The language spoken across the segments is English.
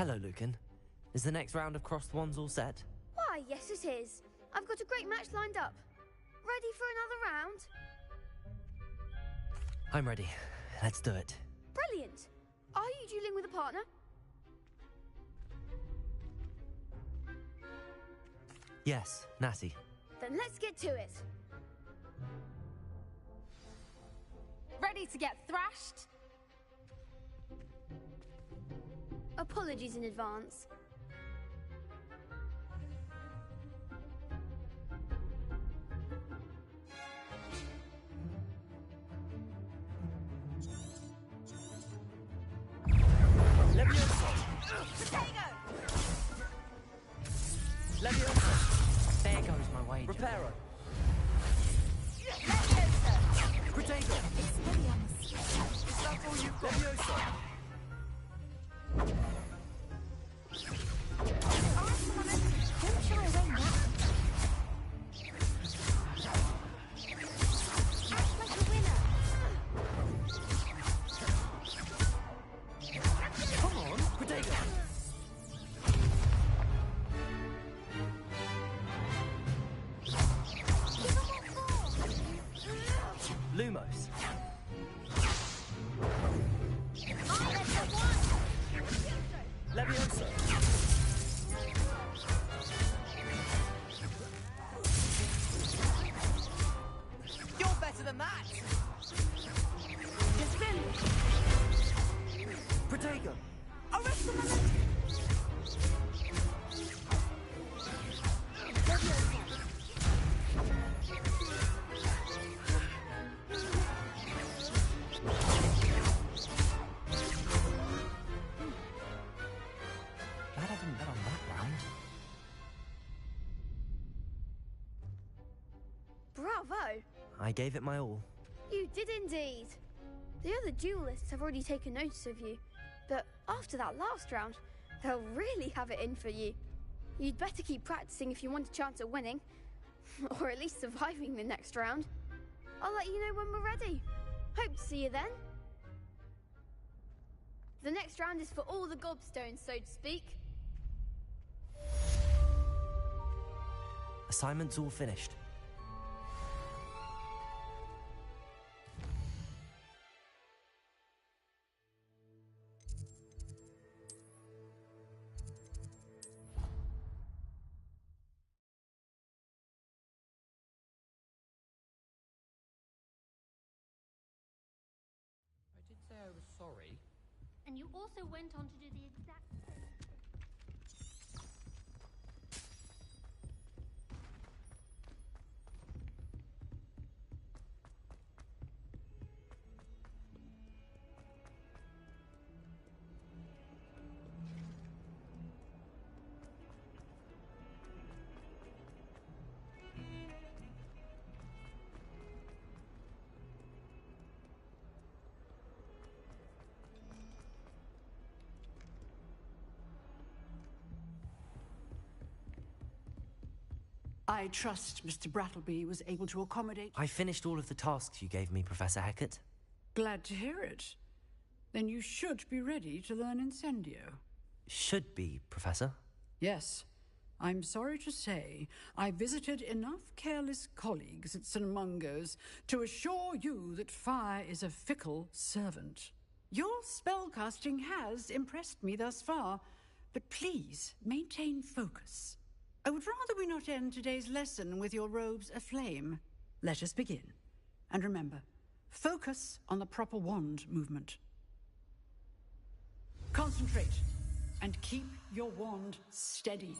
Hello, Lucan. Is the next round of Cross the Wands all set? Why, yes it is. I've got a great match lined up. Ready for another round? I'm ready. Let's do it. Brilliant. Are you dueling with a partner? Yes, Natty. Then let's get to it. Ready to get thrashed? Apologies in advance. Leviosa! There goes my wager. Reparo! Leviosa! Protego! Expelliarmus! Is that all you've got? Leviosa! Don't shy away now. Act like a winner. Come on, Protego! Lumos. Leviosa. You're better than that! Dispel. Protego. Arrest the momentum. Glad I didn't bet on that round. Bravo! I gave it my all. You did indeed. The other duelists have already taken notice of you, but after that last round, they'll really have it in for you. You'd better keep practicing if you want a chance at winning, or at least surviving the next round. I'll let you know when we're ready. Hope to see you then. The next round is for all the gobstones, so to speak. Assignment's all finished. I did say I was sorry. And you also went on to do the exact same thing. I trust Mr. Brattleby was able to accommodate... I finished all of the tasks you gave me, Professor Hecat. Glad to hear it. Then you should be ready to learn Incendio. Should be, Professor. Yes. I'm sorry to say I visited enough careless colleagues at St. Mungo's to assure you that fire is a fickle servant. Your spellcasting has impressed me thus far, but please maintain focus. I would rather we not end today's lesson with your robes aflame. Let us begin. And remember, focus on the proper wand movement. Concentrate and keep your wand steady.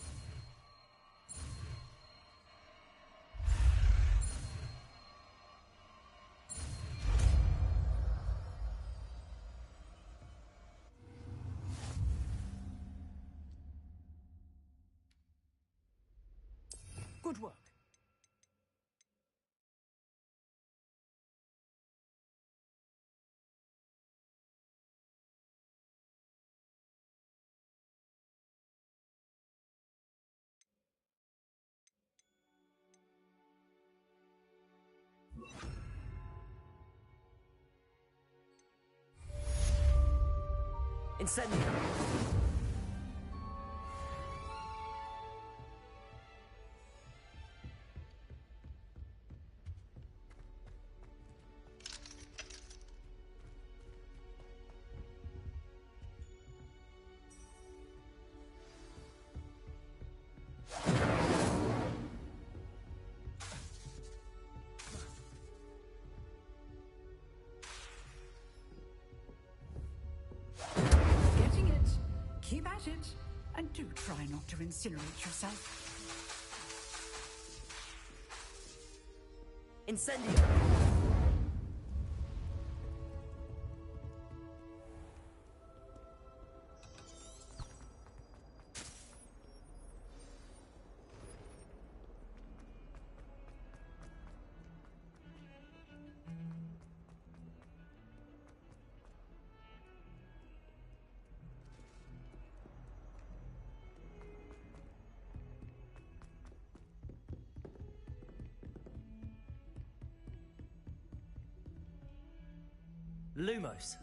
Good work. Incendio! light it, and do try not to incinerate yourself. Incendio! Lumos.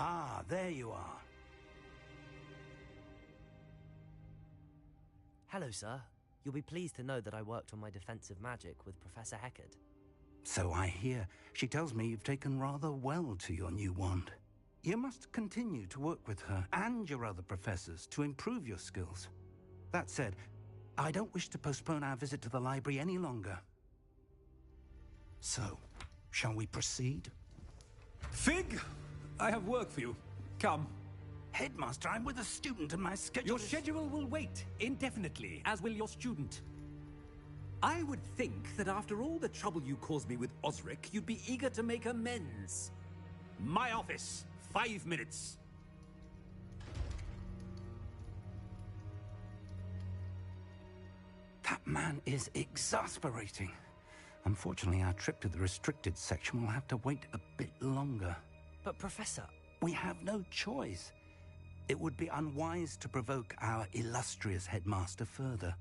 Ah, there you are. Hello, sir. You'll be pleased to know that I worked on my defensive magic with Professor Heckard. So I hear. She tells me you've taken rather well to your new wand. You must continue to work with her and your other professors to improve your skills. That said, I don't wish to postpone our visit to the library any longer. So, shall we proceed? Fig! I have work for you. Come. Headmaster, I'm with a student and my schedule Your is... schedule will wait indefinitely, as will your student. I would think that after all the trouble you caused me with Osric, you'd be eager to make amends. My office. 5 minutes. That man is exasperating. Unfortunately, our trip to the restricted section will have to wait a bit longer. But, Professor... We have no choice. It would be unwise to provoke our illustrious headmaster further.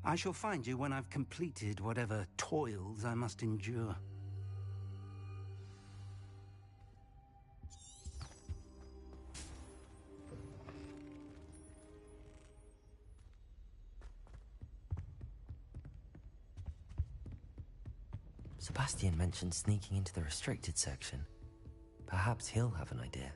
I shall find you when I've completed whatever toils I must endure. Sebastian mentioned sneaking into the restricted section. Perhaps he'll have an idea.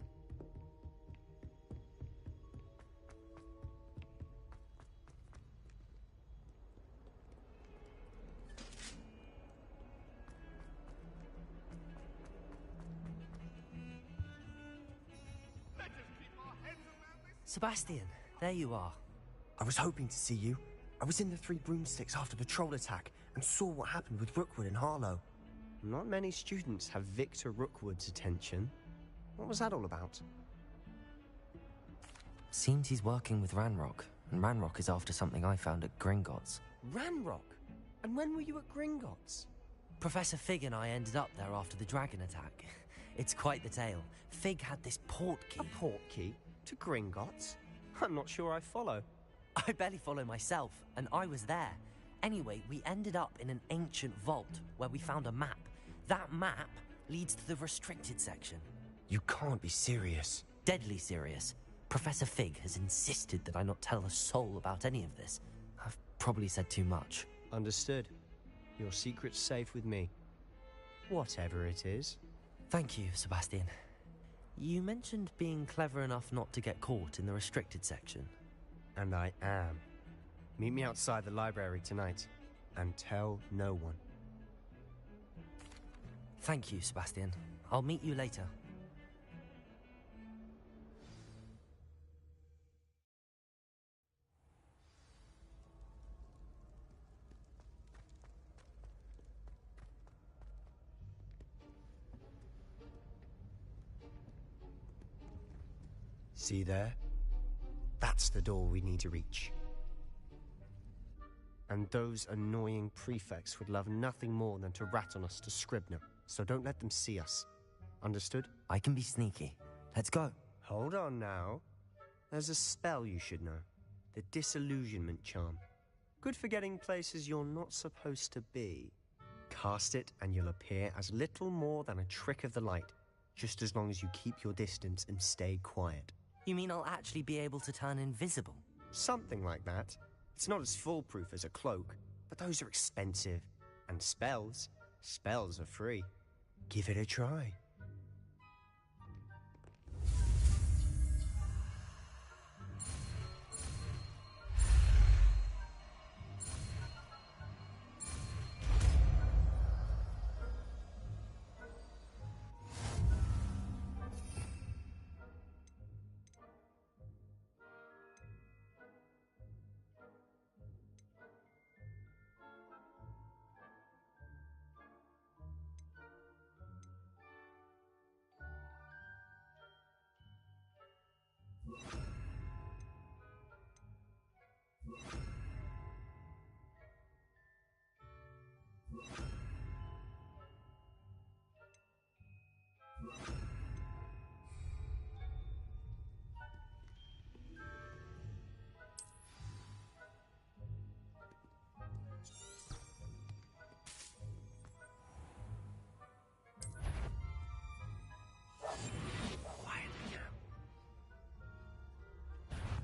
Sebastian, there you are. I was hoping to see you. I was in the Three Broomsticks after the troll attack and saw what happened with Rookwood and Harlow. Not many students have Victor Rookwood's attention. What was that all about? Seems he's working with Ranrock, and Ranrock is after something I found at Gringotts. Ranrock? And when were you at Gringotts? Professor Fig and I ended up there after the dragon attack. It's quite the tale. Fig had this port key. A port key? To Gringotts? I'm not sure I follow. I barely follow myself, and I was there. Anyway, we ended up in an ancient vault where we found a map. That map leads to the restricted section. You can't be serious. Deadly serious. Professor Fig has insisted that I not tell a soul about any of this. I've probably said too much. Understood. Your secret's safe with me. Whatever it is. Thank you, Sebastian. You mentioned being clever enough not to get caught in the restricted section. And I am. Meet me outside the library tonight, and tell no one. Thank you, Sebastian. I'll meet you later. See there? That's the door we need to reach. And those annoying prefects would love nothing more than to rat on us to Scribner, so don't let them see us. Understood? I can be sneaky. Let's go. Hold on now. There's a spell you should know. The Disillusionment Charm. Good for getting places you're not supposed to be. cast it and you'll appear as little more than a trick of the light, just as long as you keep your distance and stay quiet. You mean I'll actually be able to turn invisible? Something like that. It's not as foolproof as a cloak, but those are expensive. And spells are free. Give it a try.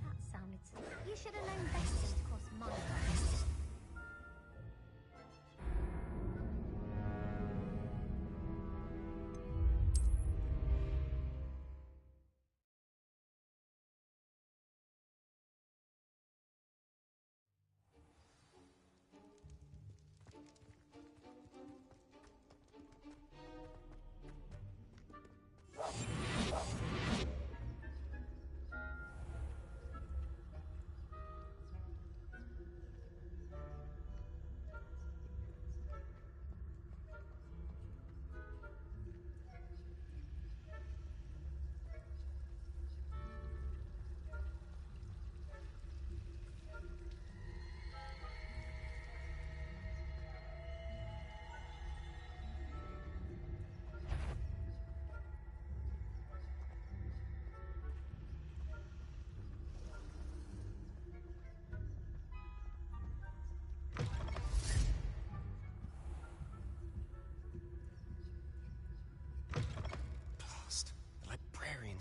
That sounded... You should have known better than to cross my path.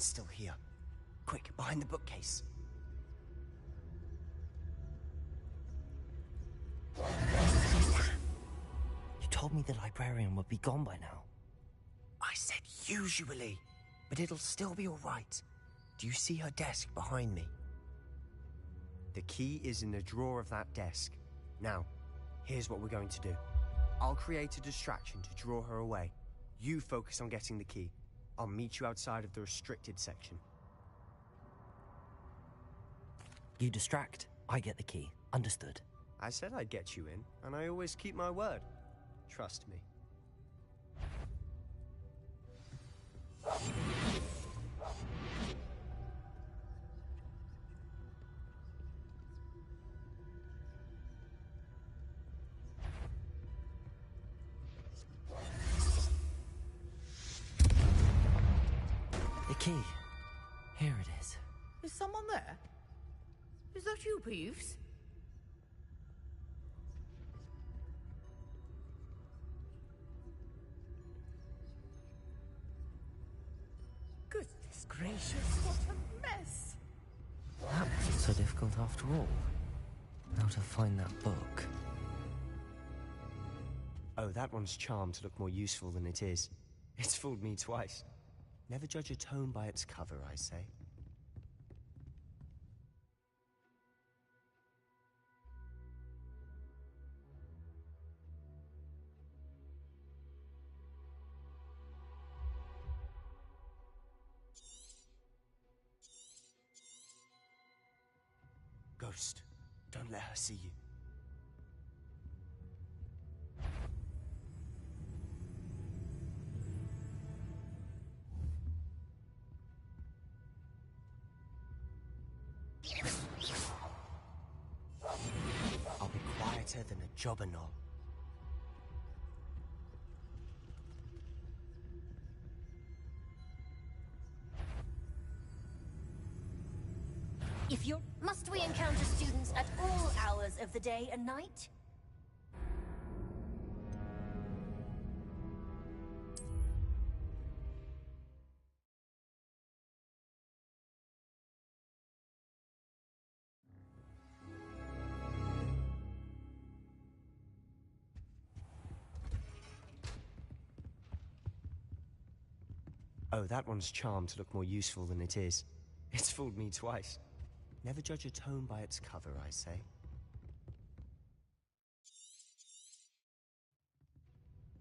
Still here. Quick, behind the bookcase. You told me the librarian would be gone by now. I said usually, but it'll still be all right. Do you see her desk behind me? The key is in the drawer of that desk. Now, here's what we're going to do. I'll create a distraction to draw her away. You focus on getting the key. I'll meet you outside of the restricted section. You distract, I get the key. Understood. I said I'd get you in, and I always keep my word. Trust me. The key. Here it is. Is someone there? Is that you, Peeves? Goodness gracious, what a mess! That wasn't so difficult after all. How to find that book. Oh, that one's charmed to look more useful than it is. It's fooled me twice. Never judge a tome by its cover, I say. Ghost, don't let her see you. I'll be quieter than a jobber knoll. If you're... Must we encounter students at all hours of the day and night? Oh, that one's charmed to look more useful than it is. It's fooled me twice. Never judge a tome by its cover, I say.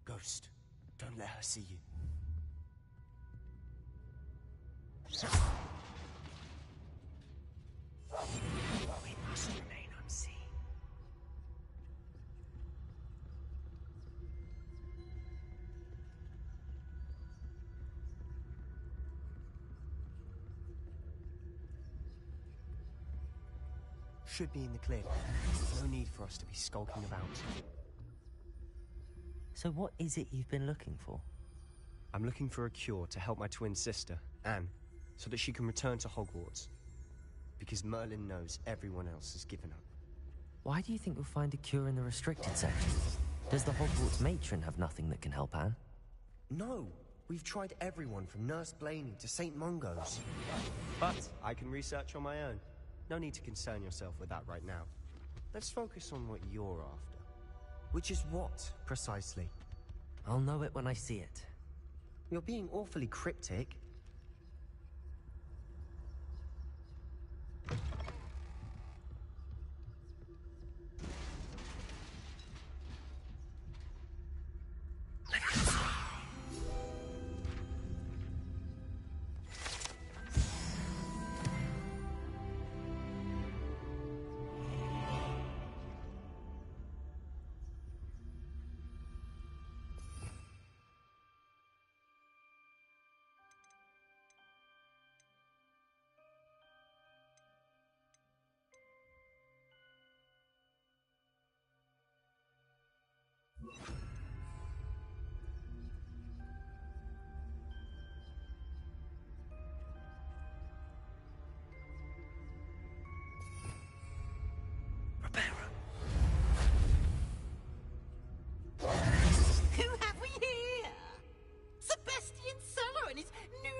Ghost, don't let her see you. We must remain unseen. Should be in the clear. No need for us to be skulking about. So what is it you've been looking for? I'm looking for a cure to help my twin sister, Anne, so that she can return to Hogwarts. Because Merlin knows everyone else has given up. Why do you think you'll find a cure in the restricted section? Does the Hogwarts matron have nothing that can help Anne? No! We've tried everyone from Nurse Blaney to St. Mungo's. But I can research on my own. No need to concern yourself with that right now. Let's focus on what you're after. Which is what, precisely? I'll know it when I see it. You're being awfully cryptic.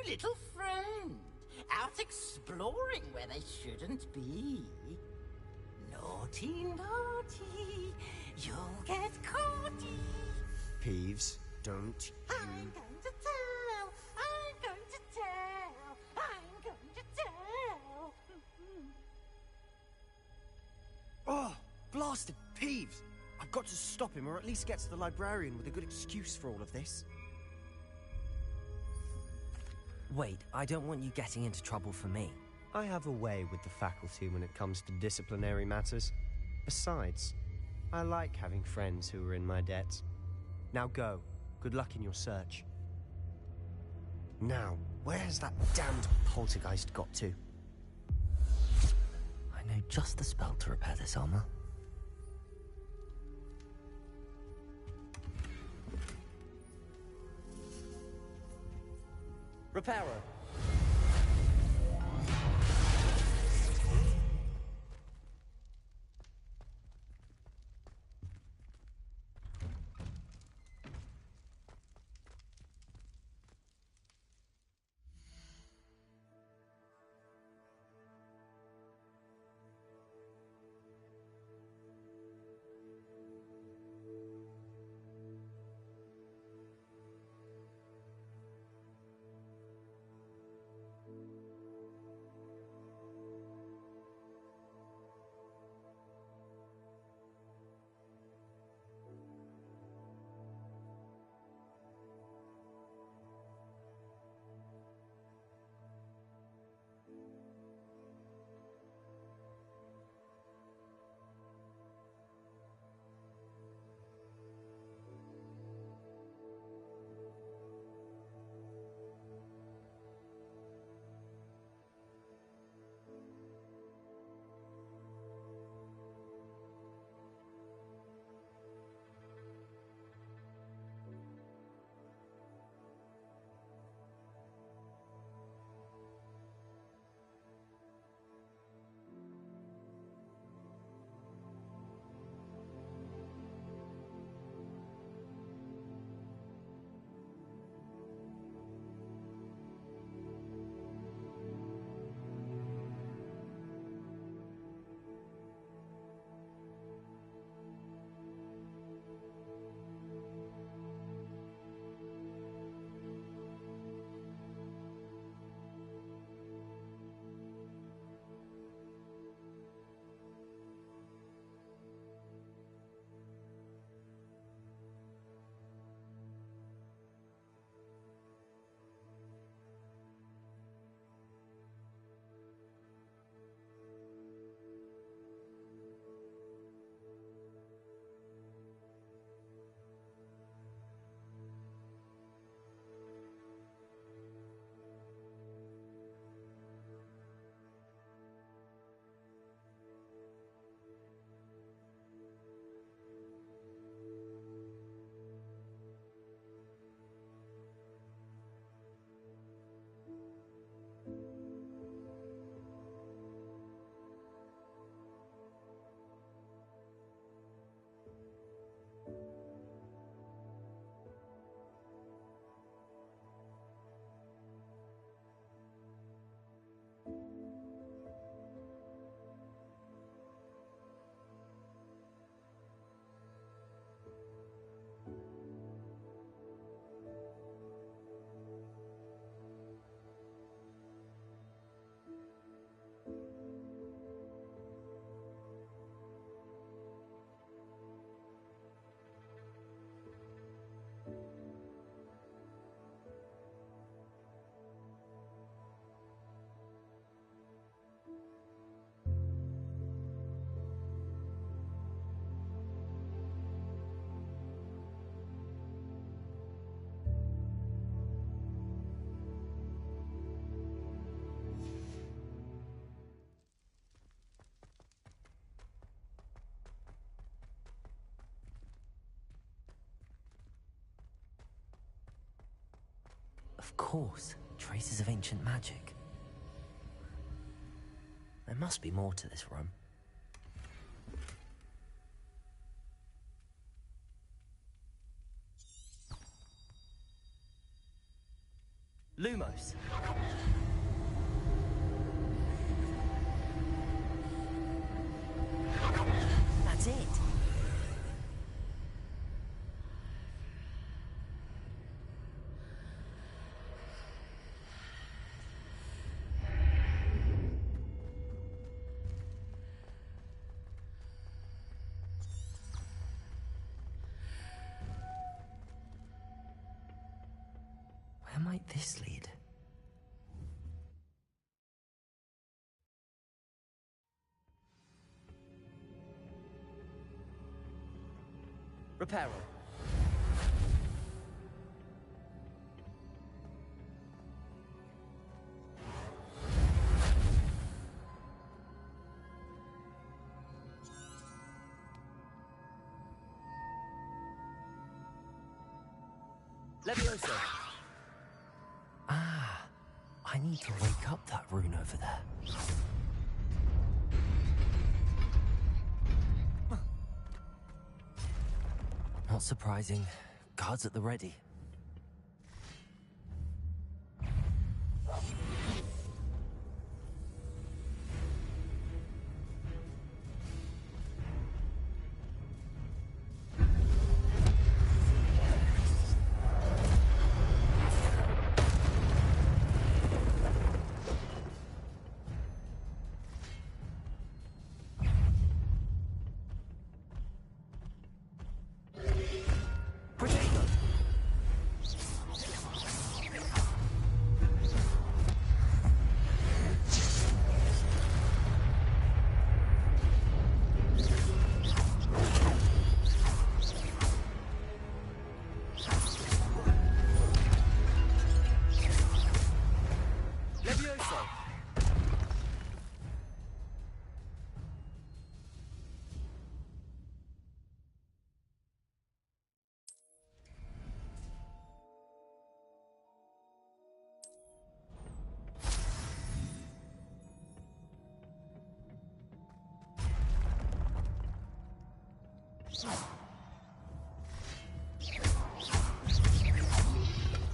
Little friend, out exploring where they shouldn't be. Naughty, naughty, you'll get caughty. Peeves, don't you... I'm going to tell, I'm going to tell, I'm going to tell. Oh, blasted Peeves! I've got to stop him, or at least get to the librarian with a good excuse for all of this. Wait, I don't want you getting into trouble for me. I have a way with the faculty when it comes to disciplinary matters. Besides, I like having friends who are in my debt. Now go. Good luck in your search. Now, where has that damned poltergeist got to? I know just the spell to repair this armor. Repairer. Of course, traces of ancient magic. There must be more to this room. Lumos. That's it. Where might this lead? Reparo. Levioso. Ah, I need to wake up that rune over there. Not surprising. Guards at the ready.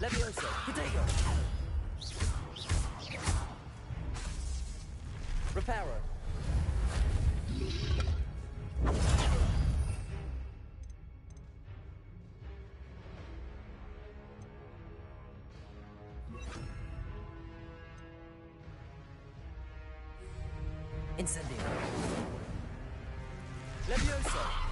Levioso, Protego. Reparo. Incendio. Levioso.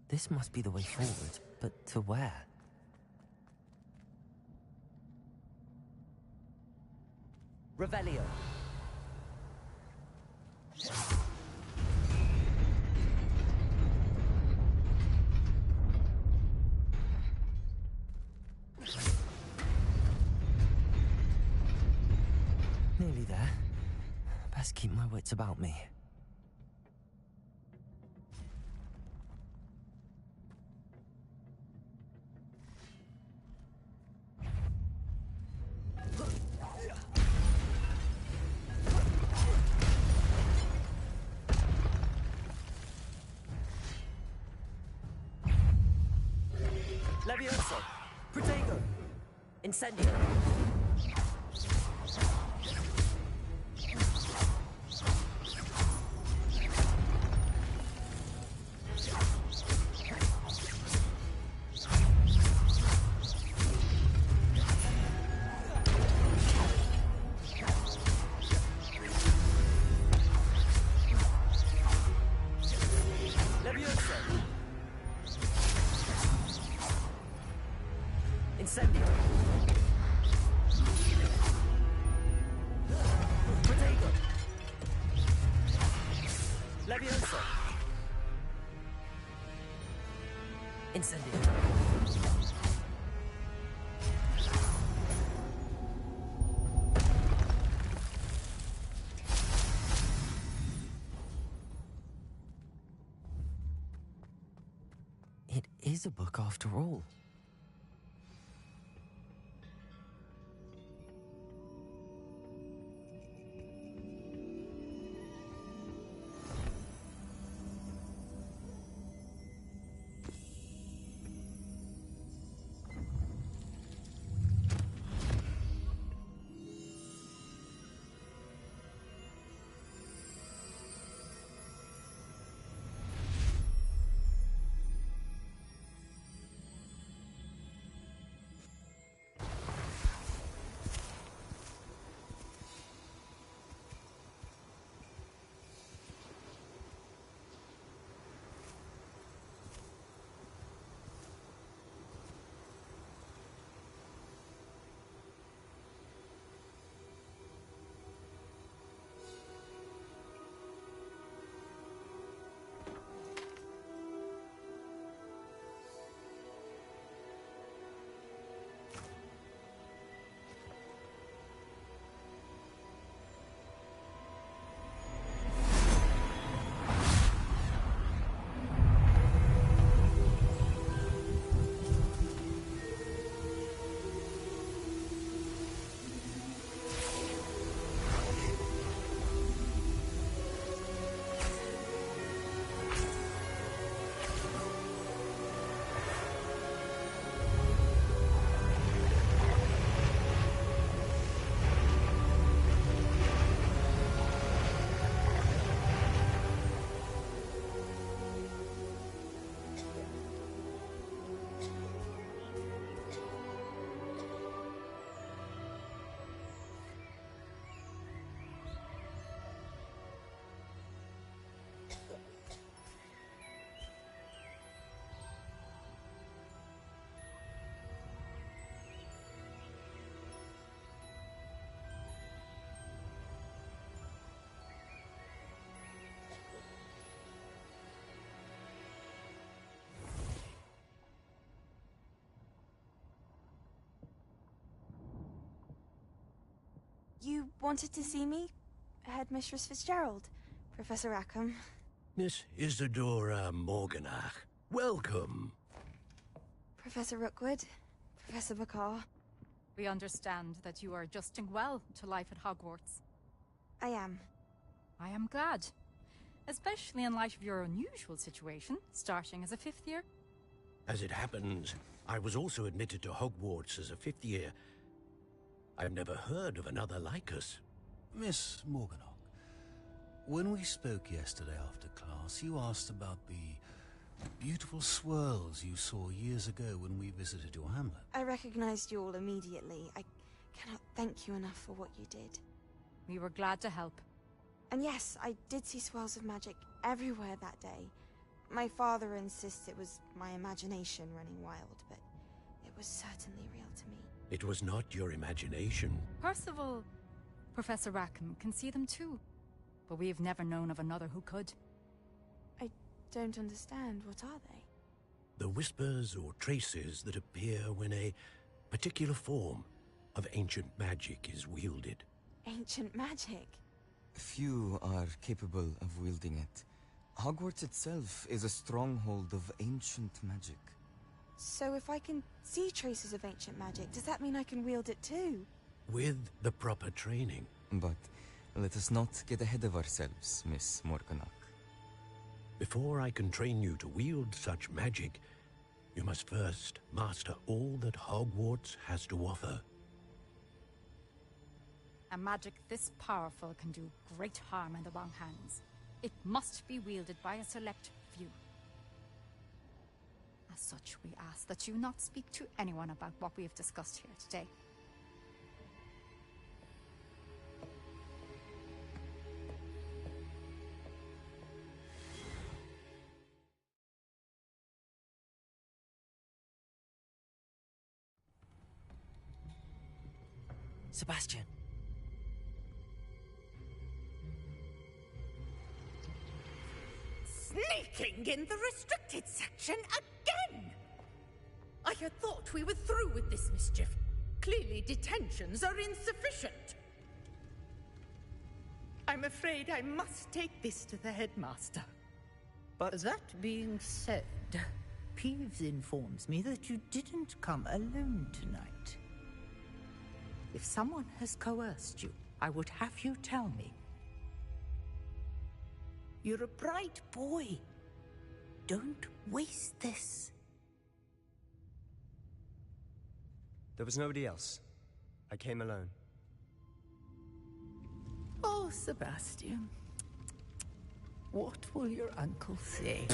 This must be the way forward, but to where? Revelio. Nearly there. Best keep my wits about me. Levioso. Protego. Incendio. Levioso. Incendio. Protego. Levioso. Incendio. It is a book after all. You wanted to see me? Headmistress Fitzgerald, Professor Rackham. Miss Isadora Morganach, welcome. Professor Rookwood, Professor Bakar. We understand that you are adjusting well to life at Hogwarts. I am. I am glad. Especially in light of your unusual situation, starting as a 5th year. As it happens, I was also admitted to Hogwarts as a 5th year. I've never heard of another like us. Miss Morganach, when we spoke yesterday after class, you asked about the beautiful swirls you saw years ago when we visited your hamlet. I recognized you all immediately. I cannot thank you enough for what you did. We were glad to help. And yes, I did see swirls of magic everywhere that day. My father insists it was my imagination running wild, but it was certainly real to me. It was not your imagination. Percival, Professor Rackham can see them too. But we have never known of another who could. I don't understand. What are they? The whispers or traces that appear when a particular form of ancient magic is wielded. Ancient magic? Few are capable of wielding it. Hogwarts itself is a stronghold of ancient magic. So if I can see traces of ancient magic, does that mean I can wield it too? With the proper training. But let us not get ahead of ourselves, Miss Morganach. Before I can train you to wield such magic, you must first master all that Hogwarts has to offer. A magic this powerful can do great harm in the wrong hands. It must be wielded by a select few. As such, we ask that you not speak to anyone about what we have discussed here today. Sebastian. Sneaking in the restricted section again! I had thought we were through with this mischief. Clearly detentions are insufficient. I'm afraid I must take this to the headmaster. But that being said, Peeves informs me that you didn't come alone tonight. If someone has coerced you, I would have you tell me. You're a bright boy. Don't waste this. there was nobody else. I came alone. Oh, Sebastian. What will your uncle say?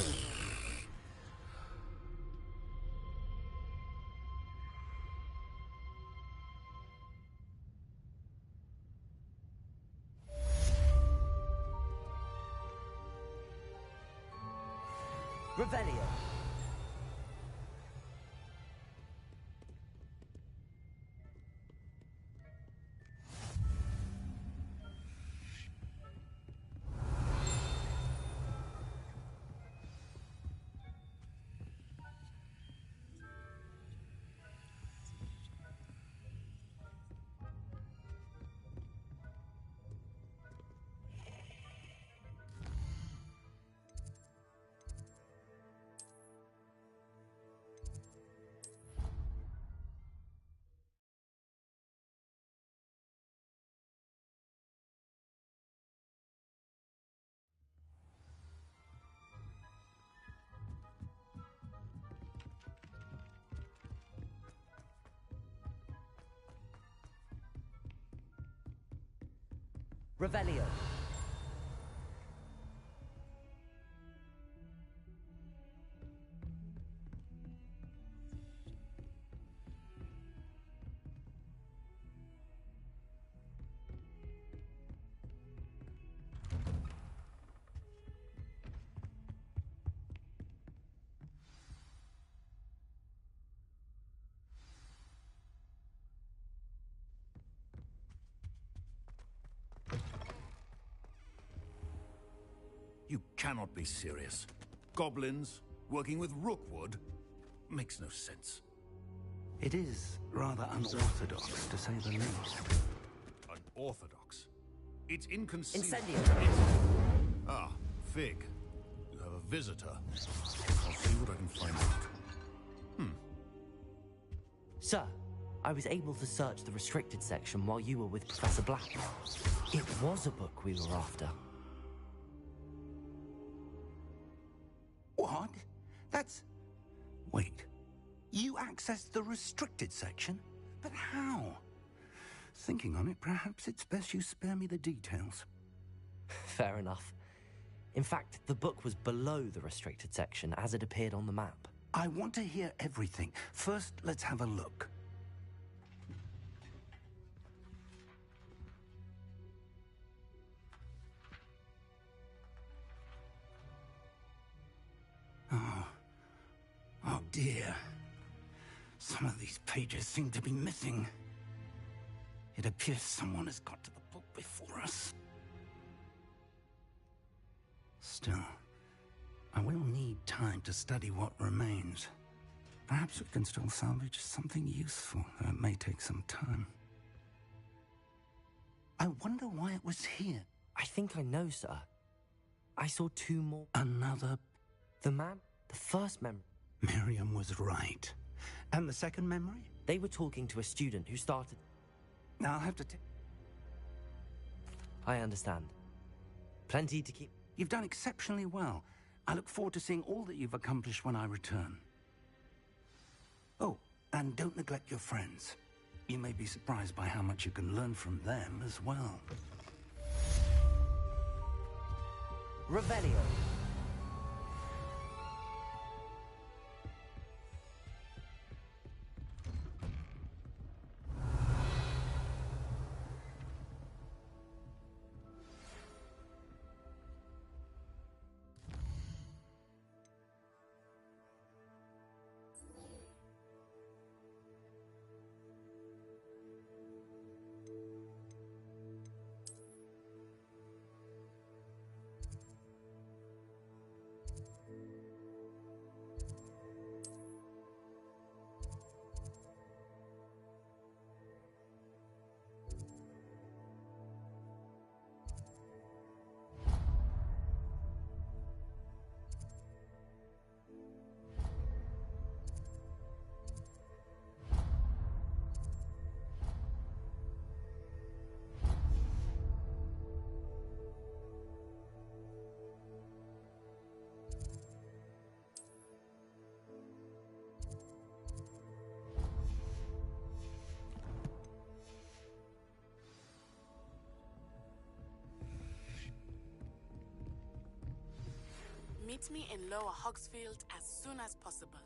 Revelio. Revelio. You cannot be serious. Goblins working with Rookwood makes no sense. It is rather unorthodox, to say the least. Unorthodox? It's inconceivable. Incendio. Ah, Fig. You have a visitor. I'll see what I can find out. Sir, I was able to search the restricted section while you were with Professor Black. It was a book we were after. What? That's... Wait. You accessed the restricted section? But how? Thinking on it, perhaps it's best you spare me the details. Fair enough. In fact, the book was below the restricted section as it appeared on the map. I want to hear everything. First, let's have a look. Oh dear. Some of these pages seem to be missing. It appears someone has got to the book before us. Still, I will need time to study what remains. Perhaps we can still salvage something useful, though it may take some time. I wonder why it was here. I think I know, sir. I saw two more. Another... The first memory. Miriam was right. And the second memory? They were talking to a student who started... Now I'll have to I understand. Plenty to keep... You've done exceptionally well. I look forward to seeing all that you've accomplished when I return. Oh, and don't neglect your friends. You may be surprised by how much you can learn from them as well. Revelio. Meet me in Lower Hogsfield as soon as possible.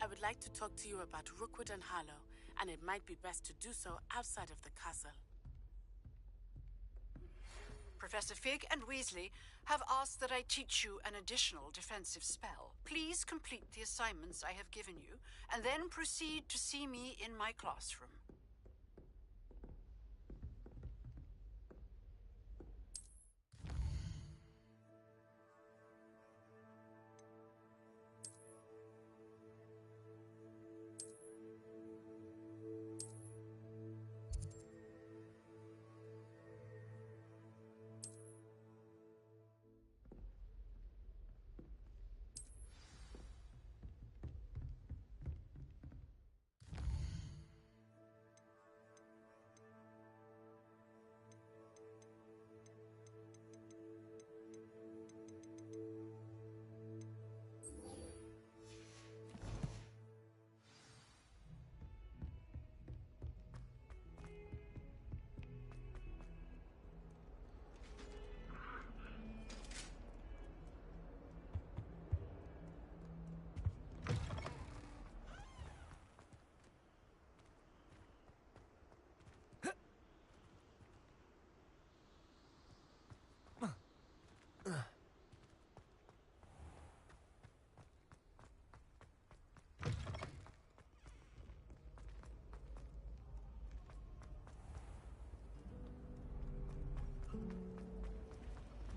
I would like to talk to you about Rookwood and Harlow, and it might be best to do so outside of the castle. Professor Fig and Weasley have asked that I teach you an additional defensive spell. Please complete the assignments I have given you, and then proceed to see me in my classroom.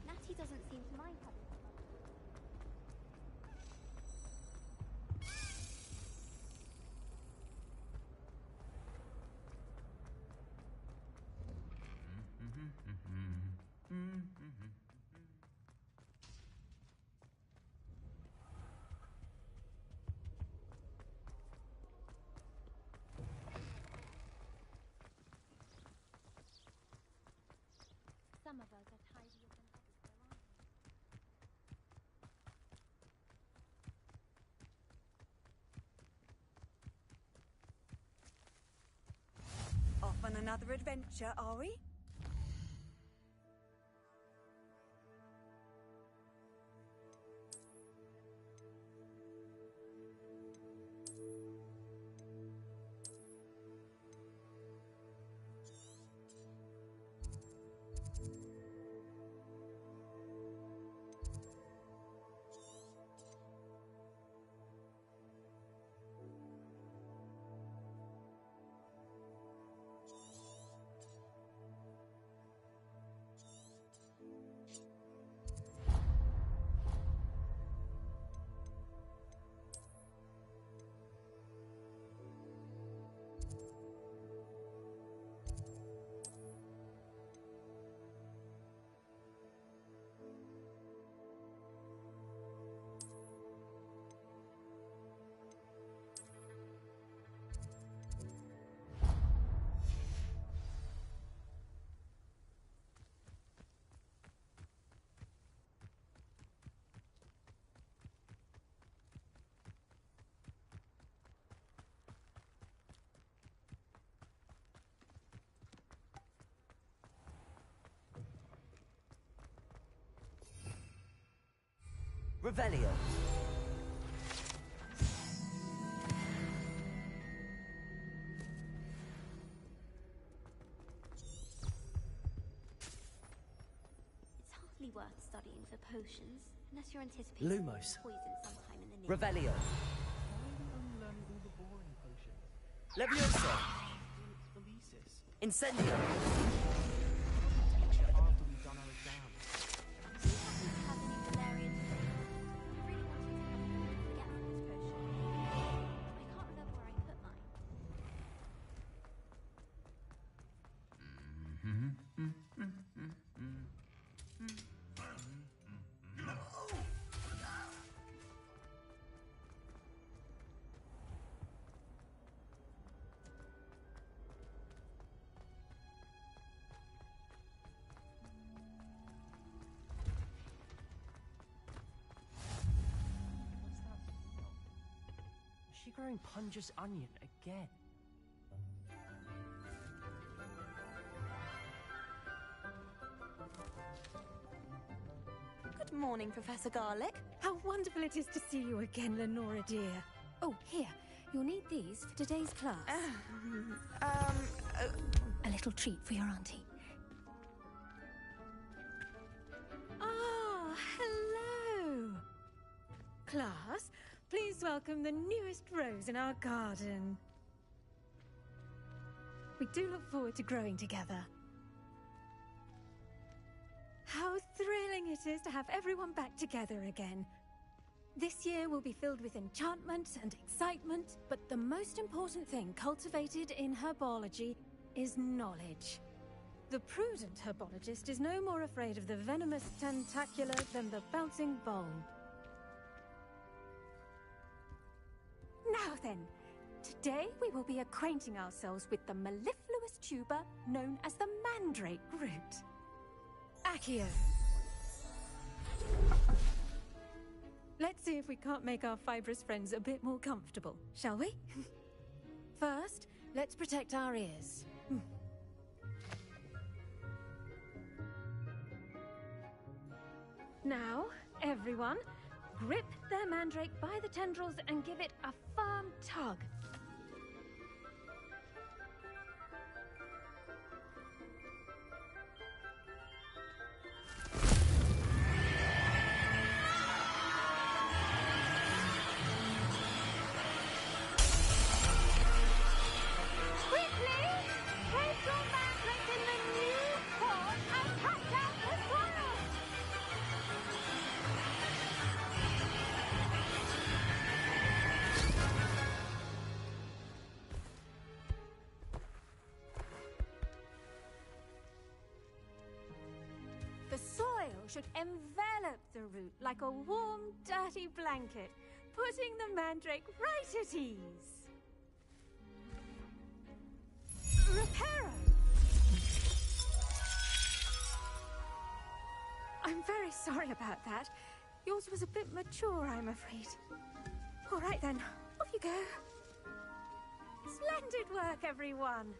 Natty doesn't seem to mind having fun. Some of us are tidier than others, though, aren't we? Off on another adventure, are we? Revelio. It's hardly worth studying for potions, unless you're anticipating Lumos. poison sometime in the near Revelio. Unlearn all the boring potions. Leviosa. Felicis. Incendio. Teacher after we've done our exams. Is she growing Punja's onion again? Good morning, Professor Garlick. How wonderful it is to see you again, Lenora dear. Oh, here. You'll need these for today's class. A little treat for your auntie. Ah, hello. Class, please welcome the newest rose in our garden. We do look forward to growing together. How thrilling it is to have everyone back together again. This year will be filled with enchantment and excitement, but the most important thing cultivated in herbology is knowledge. The prudent herbologist is no more afraid of the venomous tentacular than the bouncing bulb. Now then, today we will be acquainting ourselves with the mellifluous tuber known as the mandrake root. Accio. Let's see if we can't make our fibrous friends a bit more comfortable, shall we? First, let's protect our ears. Now, everyone, grip their mandrake by the tendrils and give it a firm tug. The soil should envelop the root like a warm, dirty blanket, putting the mandrake right at ease. Reparo! I'm very sorry about that. Yours was a bit mature, I'm afraid. All right then, off you go. Splendid work, everyone.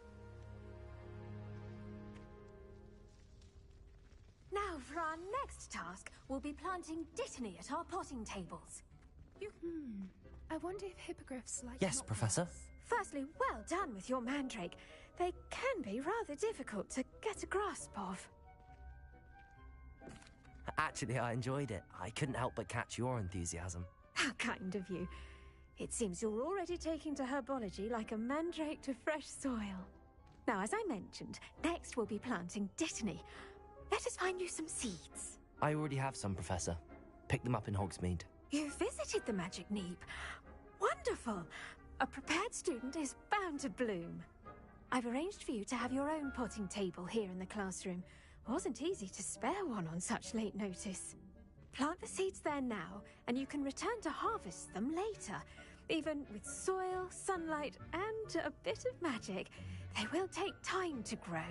Now, for our next task, we'll be planting dittany at our potting tables. I wonder if hippogriffs like... Yes, Professor. Firstly, well done with your mandrake. They can be rather difficult to get a grasp of. Actually, I enjoyed it. I couldn't help but catch your enthusiasm. How kind of you. It seems you're already taking to herbology like a mandrake to fresh soil. Now, as I mentioned, next we'll be planting dittany. Let us find you some seeds. I already have some, Professor. Picked them up in Hogsmeade. You visited the Magic Neep. Wonderful. A prepared student is bound to bloom. I've arranged for you to have your own potting table here in the classroom. Wasn't easy to spare one on such late notice. Plant the seeds there now, and you can return to harvest them later. Even with soil, sunlight, and a bit of magic, they will take time to grow.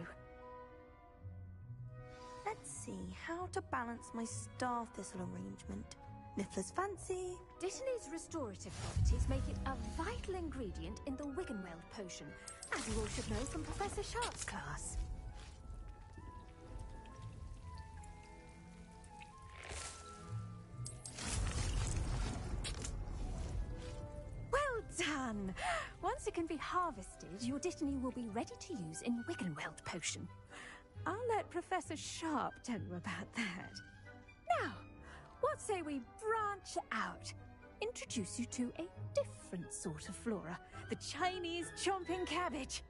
Let's see how to balance my star thistle arrangement. Niffler's fancy. Dittany's restorative properties make it a vital ingredient in the Wiggenweld potion, as you all should know from Professor Sharp's class. Well done! Once it can be harvested, your dittany will be ready to use in Wiggenweld potion. I'll let Professor Sharp tell you about that. Now, what say we branch out? Introduce you to a different sort of flora, the Chinese chomping cabbage.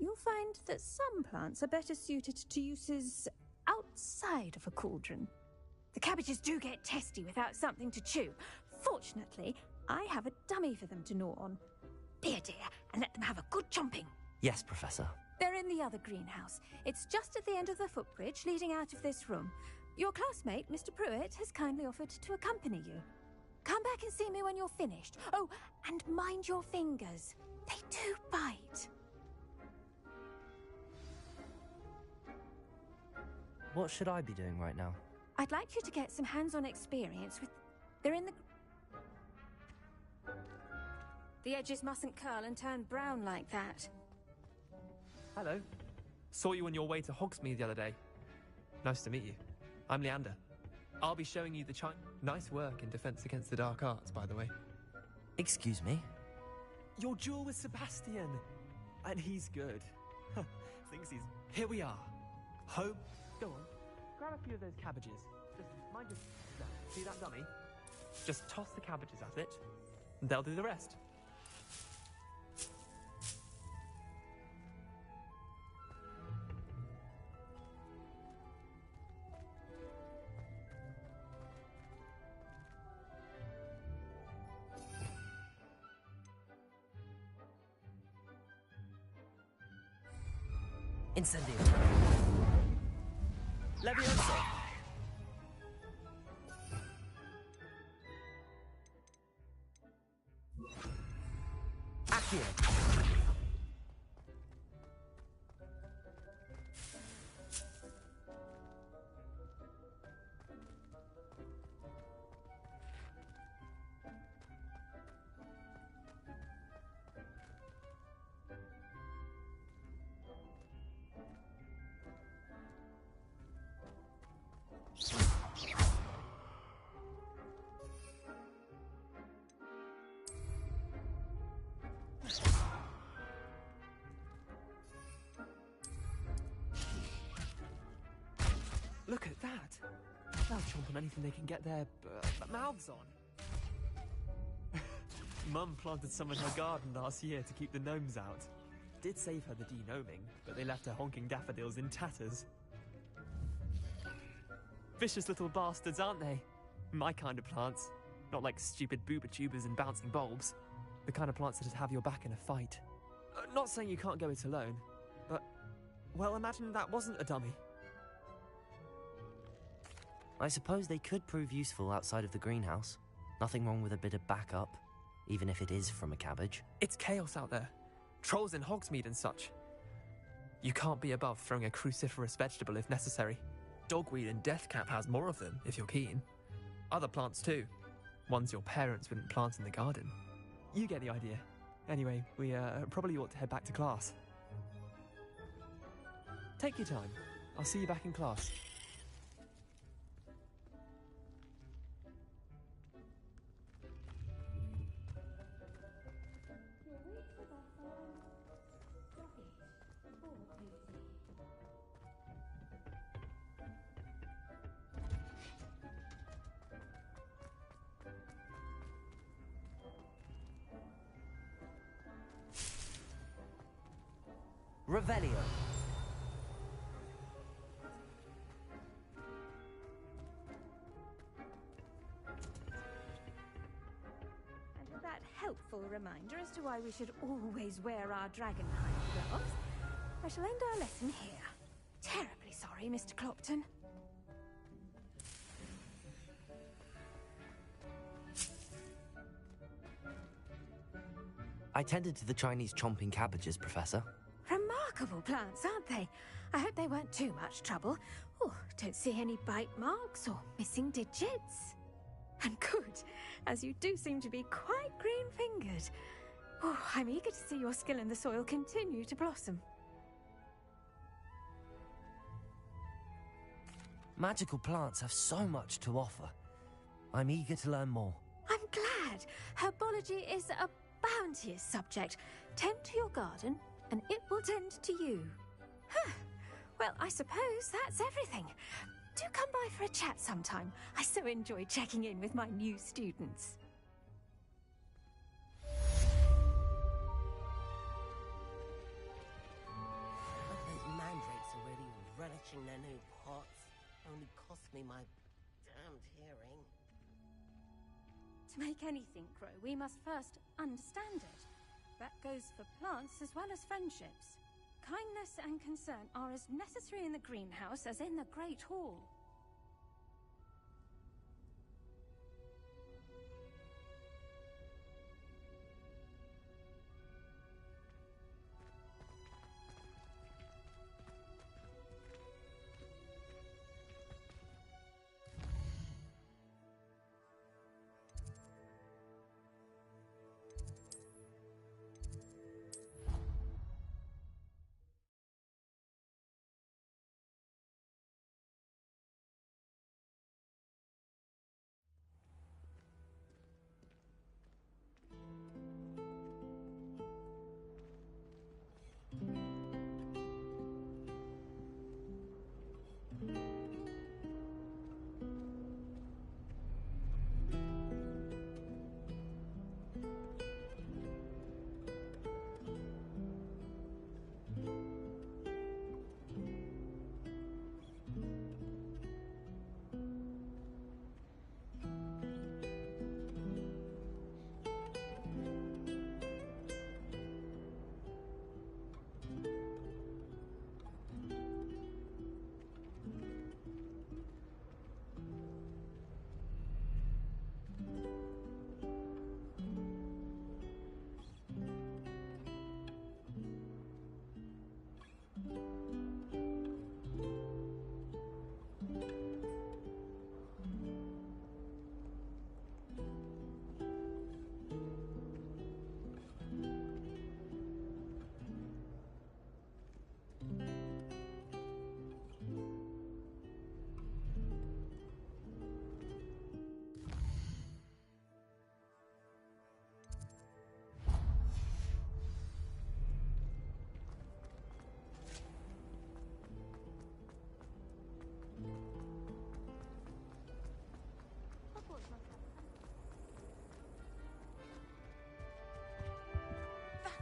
You'll find that some plants are better suited to uses outside of a cauldron. The cabbages do get testy without something to chew. Fortunately, I have a dummy for them to gnaw on. Be a dear and let them have a good chomping. Yes, Professor. They're in the other greenhouse. It's just at the end of the footbridge leading out of this room. Your classmate, Mr. Pruitt, has kindly offered to accompany you. Come back and see me when you're finished. Oh, and mind your fingers. They do bite. What should I be doing right now? I'd like you to get some hands-on experience with... They're in the... The edges mustn't curl and turn brown like that. Hello. Saw you on your way to Hogsmeade the other day. Nice to meet you. I'm Leander. I'll be showing you the Nice work in Defense Against the Dark Arts, by the way. Excuse me? Your duel with Sebastian! And he's good. Thinks he's... Here we are. Home. Go on. Grab a few of those cabbages. Just mind your... Now, see that dummy? Just toss the cabbages at it, and they'll do the rest. Incendio. Levioso. Accio. Look at that! They'll chomp on anything they can get their mouths on. Mum planted some in her garden last year to keep the gnomes out. Did save her the de-gnoming, but they left her honking daffodils in tatters. Vicious little bastards, aren't they? My kind of plants. Not like stupid booba tubers and bouncing bulbs. The kind of plants that'd have your back in a fight. Not saying you can't go it alone, but... Well, imagine that wasn't a dummy. I suppose they could prove useful outside of the greenhouse. Nothing wrong with a bit of backup, even if it is from a cabbage. It's chaos out there. Trolls in Hogsmeade and such. You can't be above throwing a cruciferous vegetable if necessary. Dogweed and deathcap has more of them, if you're keen. Other plants too. Ones your parents wouldn't plant in the garden. You get the idea. Anyway, we probably ought to head back to class. Take your time. I'll see you back in class. Revelio. And with that helpful reminder as to why we should always wear our dragonhide gloves, I shall end our lesson here. Terribly sorry, Mr. Clopton. I tended to the Chinese chomping cabbages, Professor. Remarkable plants, aren't they? I hope they weren't too much trouble. Oh, don't see any bite marks or missing digits. And good, as you do seem to be quite green-fingered. Oh, I'm eager to see your skill in the soil continue to blossom. Magical plants have so much to offer. I'm eager to learn more. I'm glad. Herbology is a bounteous subject. Tend to your garden, and it will tend to you. Huh. Well, I suppose that's everything. Do come by for a chat sometime. I so enjoy checking in with my new students. Those mandrakes are really relishing their new pots. Only cost me my damned hearing. To make anything grow, we must first understand it. That goes for plants as well as friendships. Kindness and concern are as necessary in the greenhouse as in the Great Hall.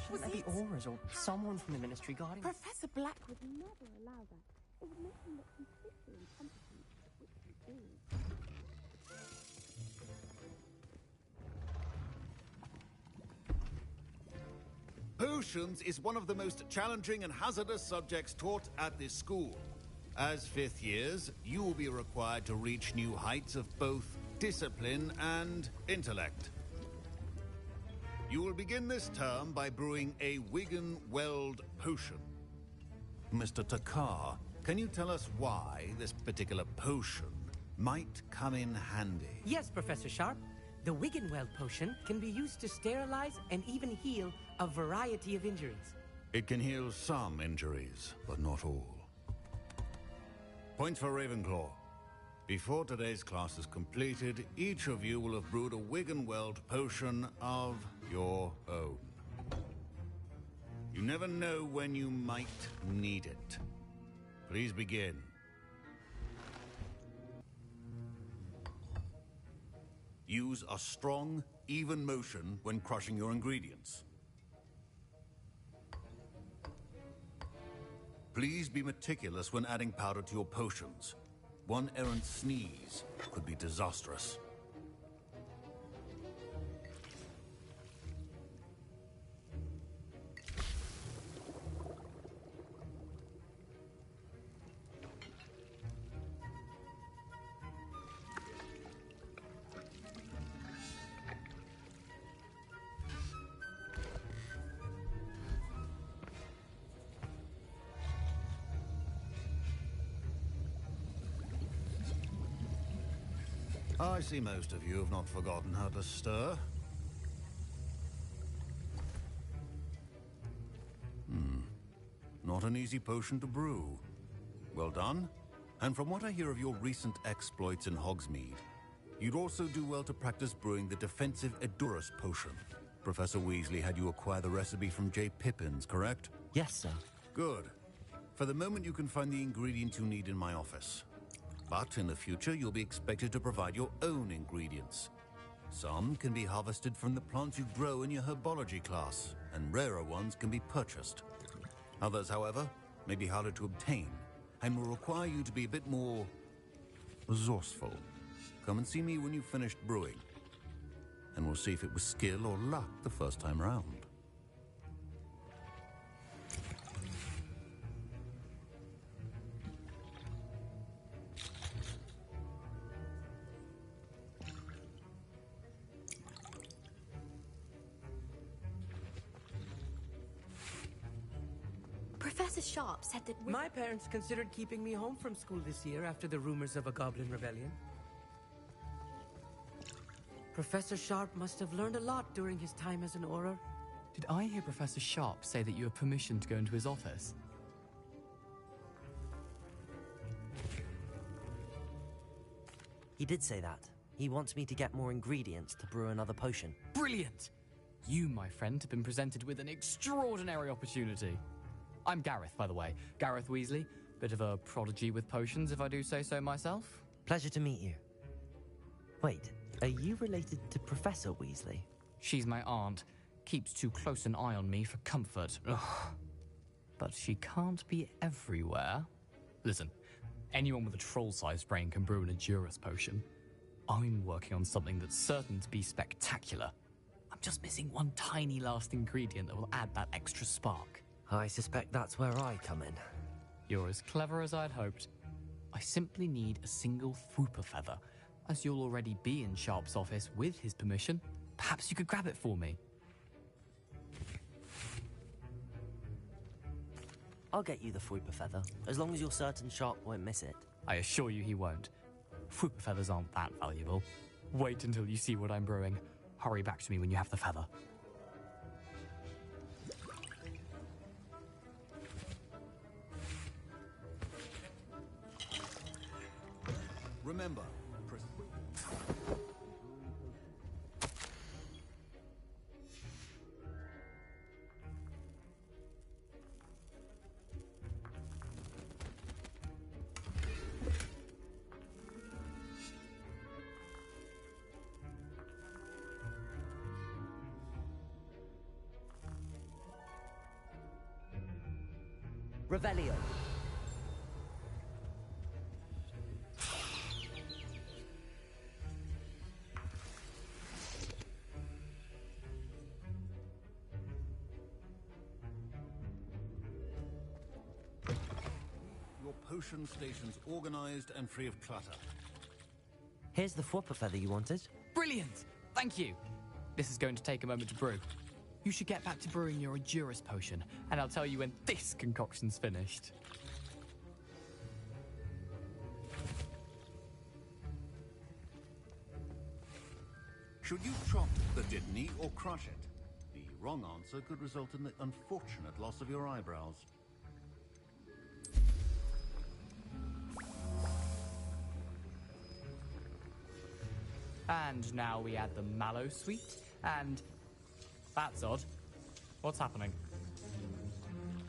Shouldn't there be auras or someone from the Ministry guarding? Professor Black would never allow that. It would make him look completely incompetent, which he is. Potions is one of the most challenging and hazardous subjects taught at this school. As fifth years, you will be required to reach new heights of both discipline and intellect. You will begin this term by brewing a Wigan Weld potion. Mr. Takar, can you tell us why this particular potion might come in handy? Yes, Professor Sharp. The Wiggenweld potion can be used to sterilize and even heal a variety of injuries. It can heal some injuries, but not all. Points for Ravenclaw. Before today's class is completed, each of you will have brewed a Wiggenweld potion of your own. You never know when you might need it. Please begin. Use a strong, even motion when crushing your ingredients. Please be meticulous when adding powder to your potions. One errant sneeze could be disastrous. I see most of you have not forgotten how to stir. Not an easy potion to brew. Well done. And from what I hear of your recent exploits in Hogsmeade, you'd also do well to practice brewing the defensive Edurus potion. Professor Weasley had you acquire the recipe from J. Pippins, correct? Yes, sir. Good. For the moment, you can find the ingredients you need in my office. But in the future, you'll be expected to provide your own ingredients. Some can be harvested from the plants you grow in your herbology class, and rarer ones can be purchased. Others, however, may be harder to obtain, and will require you to be a bit more resourceful. Come and see me when you've finished brewing, and we'll see if it was skill or luck the first time round. Professor Sharp said that My parents considered keeping me home from school this year after the rumors of a goblin rebellion. Professor Sharp must have learned a lot during his time as an Auror. Did I hear Professor Sharp say that you have permission to go into his office? He did say that. He wants me to get more ingredients to brew another potion. Brilliant! You, my friend, have been presented with an extraordinary opportunity. I'm Gareth, by the way. Gareth Weasley. Bit of a prodigy with potions, if I do say so myself. Pleasure to meet you. Wait, are you related to Professor Weasley? She's my aunt. Keeps too close an eye on me for comfort. Ugh. But she can't be everywhere. Listen, anyone with a troll-sized brain can brew an Edurus potion. I'm working on something that's certain to be spectacular. I'm just missing one tiny last ingredient that will add that extra spark. I suspect that's where I come in. You're as clever as I'd hoped. I simply need a single Fwooper feather. As you'll already be in Sharp's office with his permission, perhaps you could grab it for me. I'll get you the Fwooper feather, as long as you're certain Sharp won't miss it. I assure you he won't. Fwooper feathers aren't that valuable. Wait until you see what I'm brewing. Hurry back to me when you have the feather. Remember, Revelio. Your potion station's organized and free of clutter. Here's the Whopper feather you wanted. Brilliant! Thank you. This is going to take a moment to brew. You should get back to brewing your Edurus potion, and I'll tell you when this concoction's finished. Should you chop the Dittany or crush it? The wrong answer could result in the unfortunate loss of your eyebrows. And now we add the mallow sweet, and... That's odd. What's happening?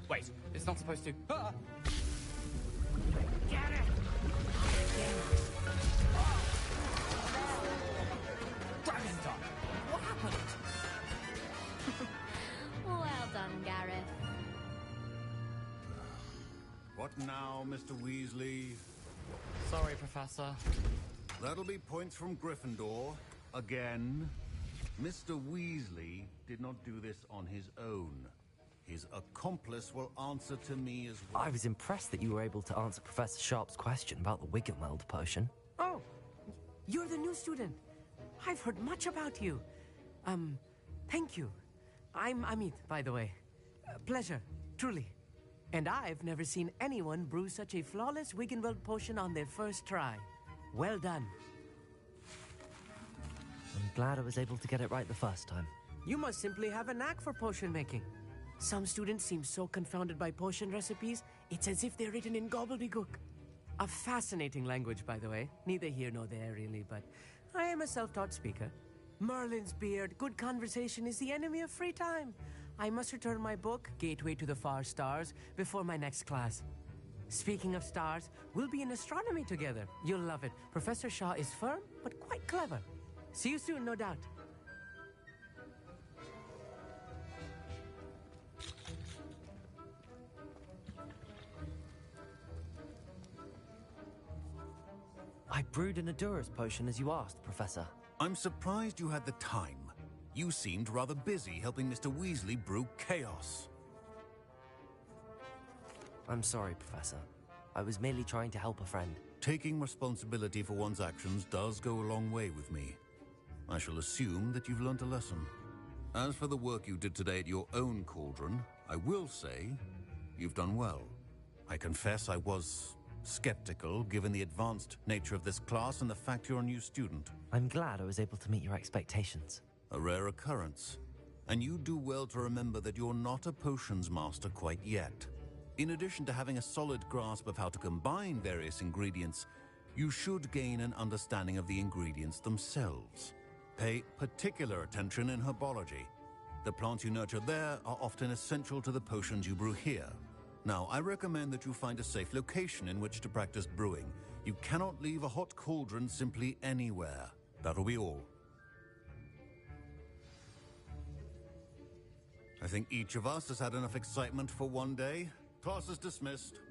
Wait, it's not supposed to... Ah! Get it! Dragon Dog! What happened? Well done, Gareth. What now, Mr. Weasley? Sorry, Professor. That'll be points from Gryffindor. Again. Mr. Weasley did not do this on his own. His accomplice will answer to me as well. I was impressed that you were able to answer Professor Sharp's question about the Wiggenweld potion. Oh, you're the new student. I've heard much about you. Thank you. I'm Amit, by the way. Pleasure, truly. And I've never seen anyone brew such a flawless Wiggenweld potion on their first try. Well done. I'm glad I was able to get it right the first time. You must simply have a knack for potion making. Some students seem so confounded by potion recipes, it's as if they're written in gobbledygook. A fascinating language, by the way. Neither here nor there, really, but I am a self-taught speaker. Merlin's beard, good conversation is the enemy of free time. I must return my book, Gateway to the Far Stars, before my next class. Speaking of stars, we'll be in astronomy together. You'll love it. Professor Shaw is firm, but quite clever. See you soon, no doubt. I brewed an Edurus potion as you asked, Professor. I'm surprised you had the time. You seemed rather busy helping Mr. Weasley brew chaos. I'm sorry, Professor. I was merely trying to help a friend. Taking responsibility for one's actions does go a long way with me. I shall assume that you've learnt a lesson. As for the work you did today at your own cauldron, I will say you've done well. I confess I was skeptical, given the advanced nature of this class and the fact you're a new student. I'm glad I was able to meet your expectations. A rare occurrence. And you do well to remember that you're not a potions master quite yet. In addition to having a solid grasp of how to combine various ingredients, you should gain an understanding of the ingredients themselves. Pay particular attention in herbology. The plants you nurture there are often essential to the potions you brew here. Now, I recommend that you find a safe location in which to practice brewing. You cannot leave a hot cauldron simply anywhere. That'll be all. I think each of us has had enough excitement for one day. Class is dismissed.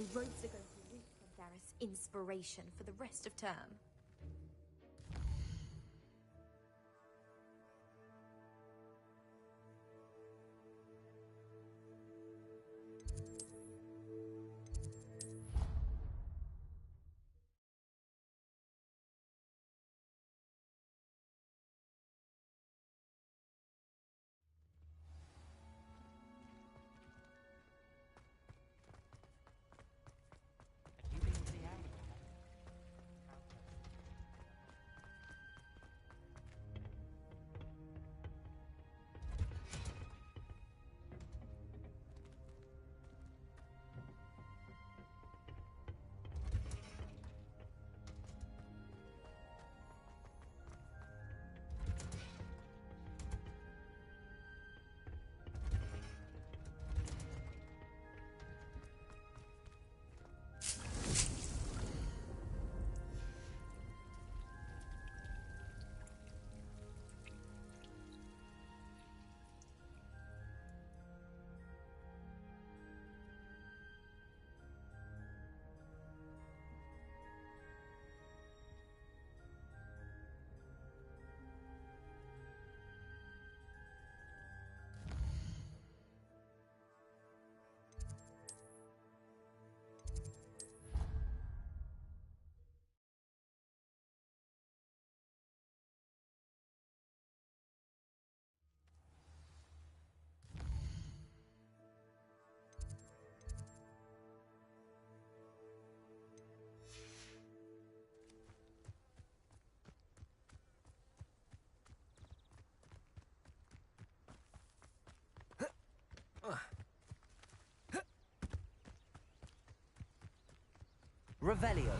My robes are going to reek from Gareth's inspiration for the rest of term. Revelio.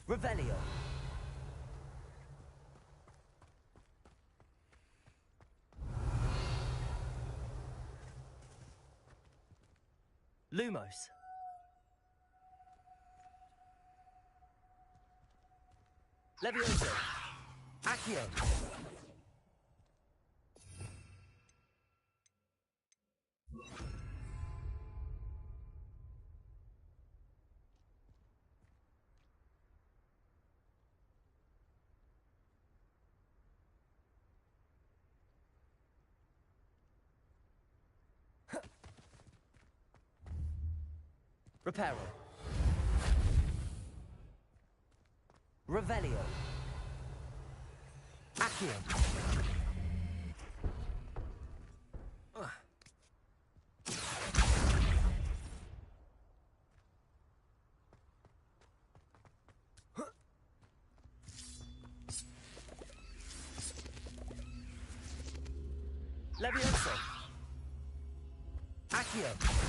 Revelio. Lumos. Levioso. Accio. Reparo. Revelio. Accio. Levioso. Accio.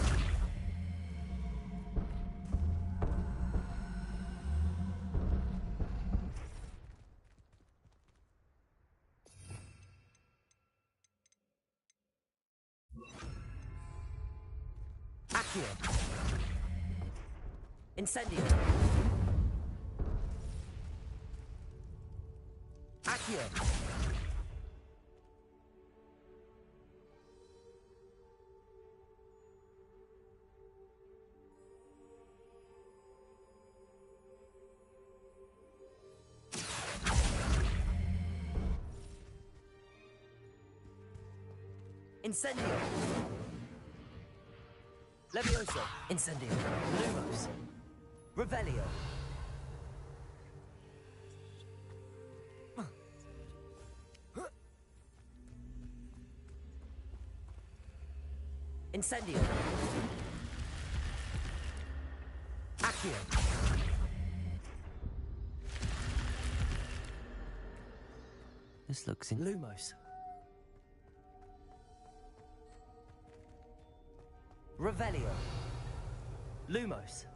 Accio. Incendio. Accio. Incendio. Levioso. Incendio. Lumos. Revelio. Incendio. Accio. This looks in Lumos. Revelio. Lumos.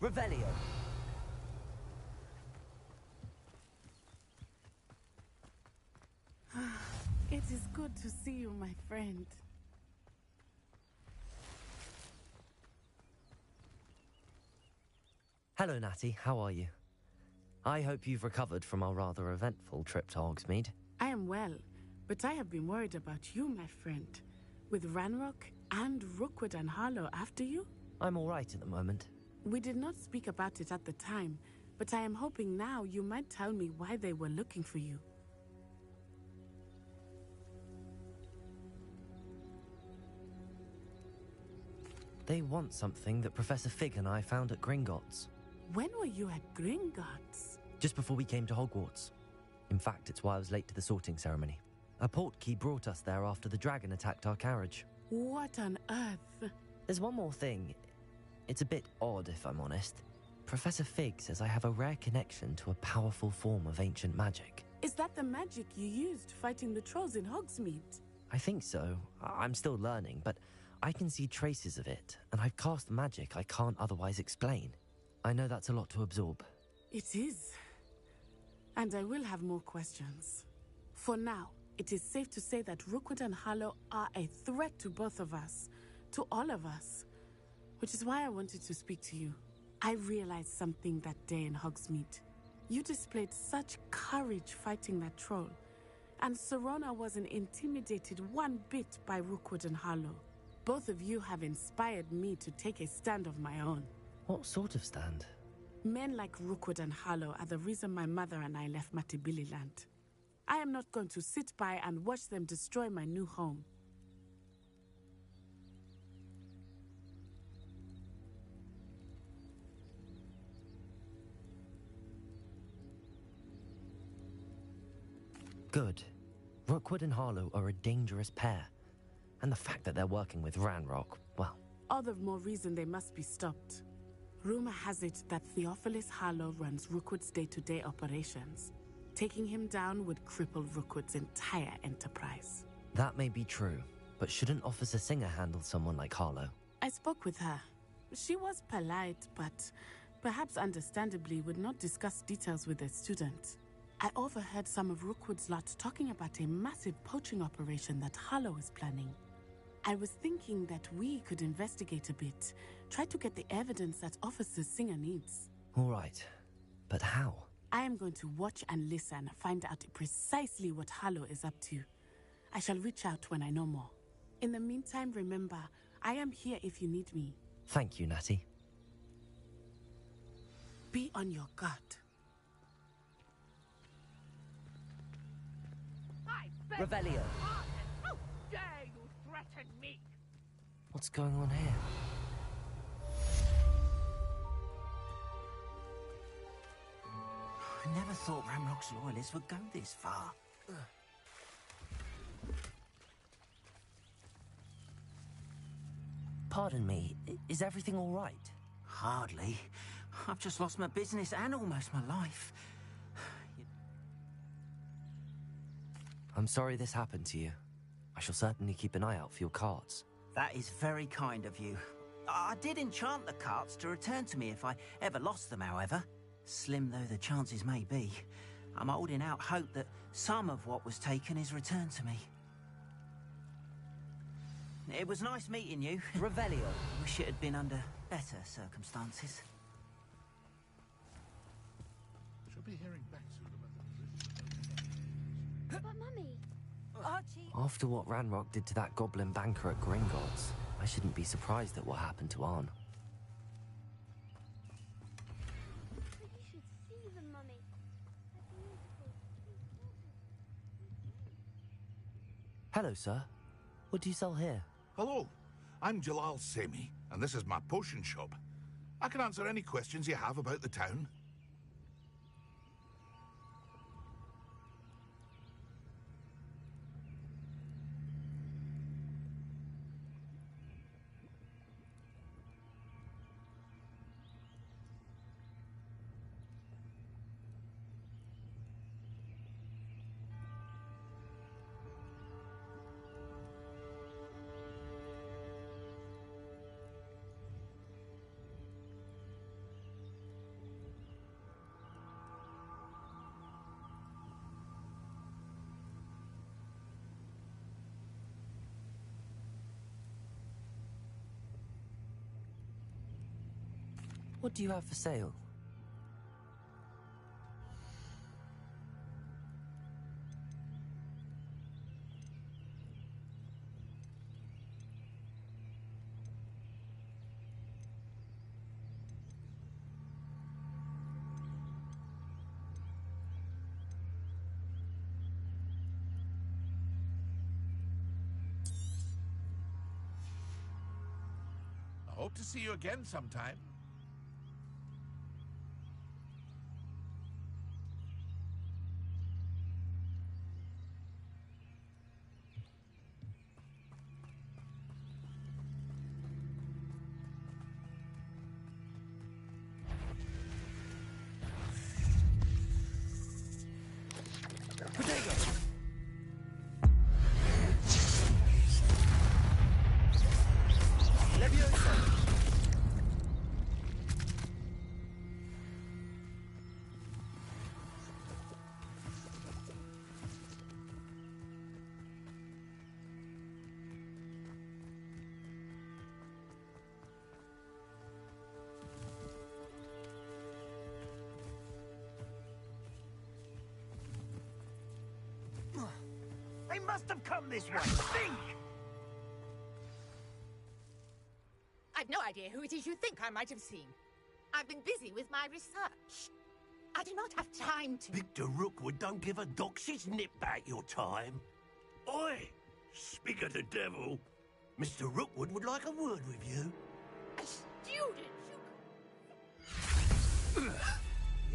Revelio. It is good to see you, my friend. Hello, Natty. How are you? I hope you've recovered from our rather eventful trip to Hogsmeade. I am well, but I have been worried about you, my friend. With Ranrock and Rookwood and Harlow after you? I'm all right at the moment. We did not speak about it at the time, but I am hoping now you might tell me why they were looking for you. They want something that Professor Fig and I found at Gringotts. When were you at Gringotts? Just before we came to Hogwarts. In fact, it's why I was late to the sorting ceremony. A portkey brought us there after the dragon attacked our carriage. What on earth? There's one more thing. It's a bit odd, if I'm honest. Professor Fig says I have a rare connection to a powerful form of ancient magic. Is that the magic you used fighting the trolls in Hogsmeade? I think so. I'm still learning, but I can see traces of it, and I've cast magic I can't otherwise explain. I know that's a lot to absorb. It is. And I will have more questions. For now, it is safe to say that Rookwood and Harlow are a threat to both of us, to all of us. Which is why I wanted to speak to you. I realized something that day in Hogsmeade. You displayed such courage fighting that troll, and Serona wasn't intimidated one bit by Rookwood and Harlow. Both of you have inspired me to take a stand of my own. What sort of stand? Men like Rookwood and Harlow are the reason my mother and I left Matibililand. I am not going to sit by and watch them destroy my new home. Good. Rookwood and Harlow are a dangerous pair. And the fact that they're working with Ranrock, well... All the more reason they must be stopped. Rumor has it that Theophilus Harlow runs Rookwood's day-to-day operations. Taking him down would cripple Rookwood's entire enterprise. That may be true, but shouldn't Officer Singer handle someone like Harlow? I spoke with her. She was polite, but perhaps understandably would not discuss details with a student. I overheard some of Rookwood's lot talking about a massive poaching operation that Harlow is planning. I was thinking that we could investigate a bit, try to get the evidence that Officer Singer needs. All right, but how? I am going to watch and listen, find out precisely what Harlow is up to. I shall reach out when I know more. In the meantime, remember, I am here if you need me. Thank you, Natty. Be on your guard. Revelio. How dare you threaten me? What's going on here? I never thought Ranrock's loyalists would go this far. Pardon me, is everything all right? Hardly. I've just lost my business and almost my life. I'm sorry this happened to you. I shall certainly keep an eye out for your carts. That is very kind of you. I did enchant the carts to return to me if I ever lost them, however. Slim though the chances may be, I'm holding out hope that some of what was taken is returned to me. It was nice meeting you. Revelio. Wish it had been under better circumstances. Should be hearing back soon about the But Mummy... Archie... After what Ranrock did to that goblin banker at Gringotts, I shouldn't be surprised at what happened to Arn. But you should see them, Mummy. They're beautiful. Hello, sir. What do you sell here? Hello, I'm Jalal Semi, and this is my potion shop. I can answer any questions you have about the town. What do you have for sale? I hope to see you again sometime. must have come this way. Think! I've no idea who it is you think I might have seen. I've been busy with my research. I do not have time to... Victor Rookwood don't give a doxy's nip back your time. Oi! Speak of the devil. Mr. Rookwood would like a word with you. A student,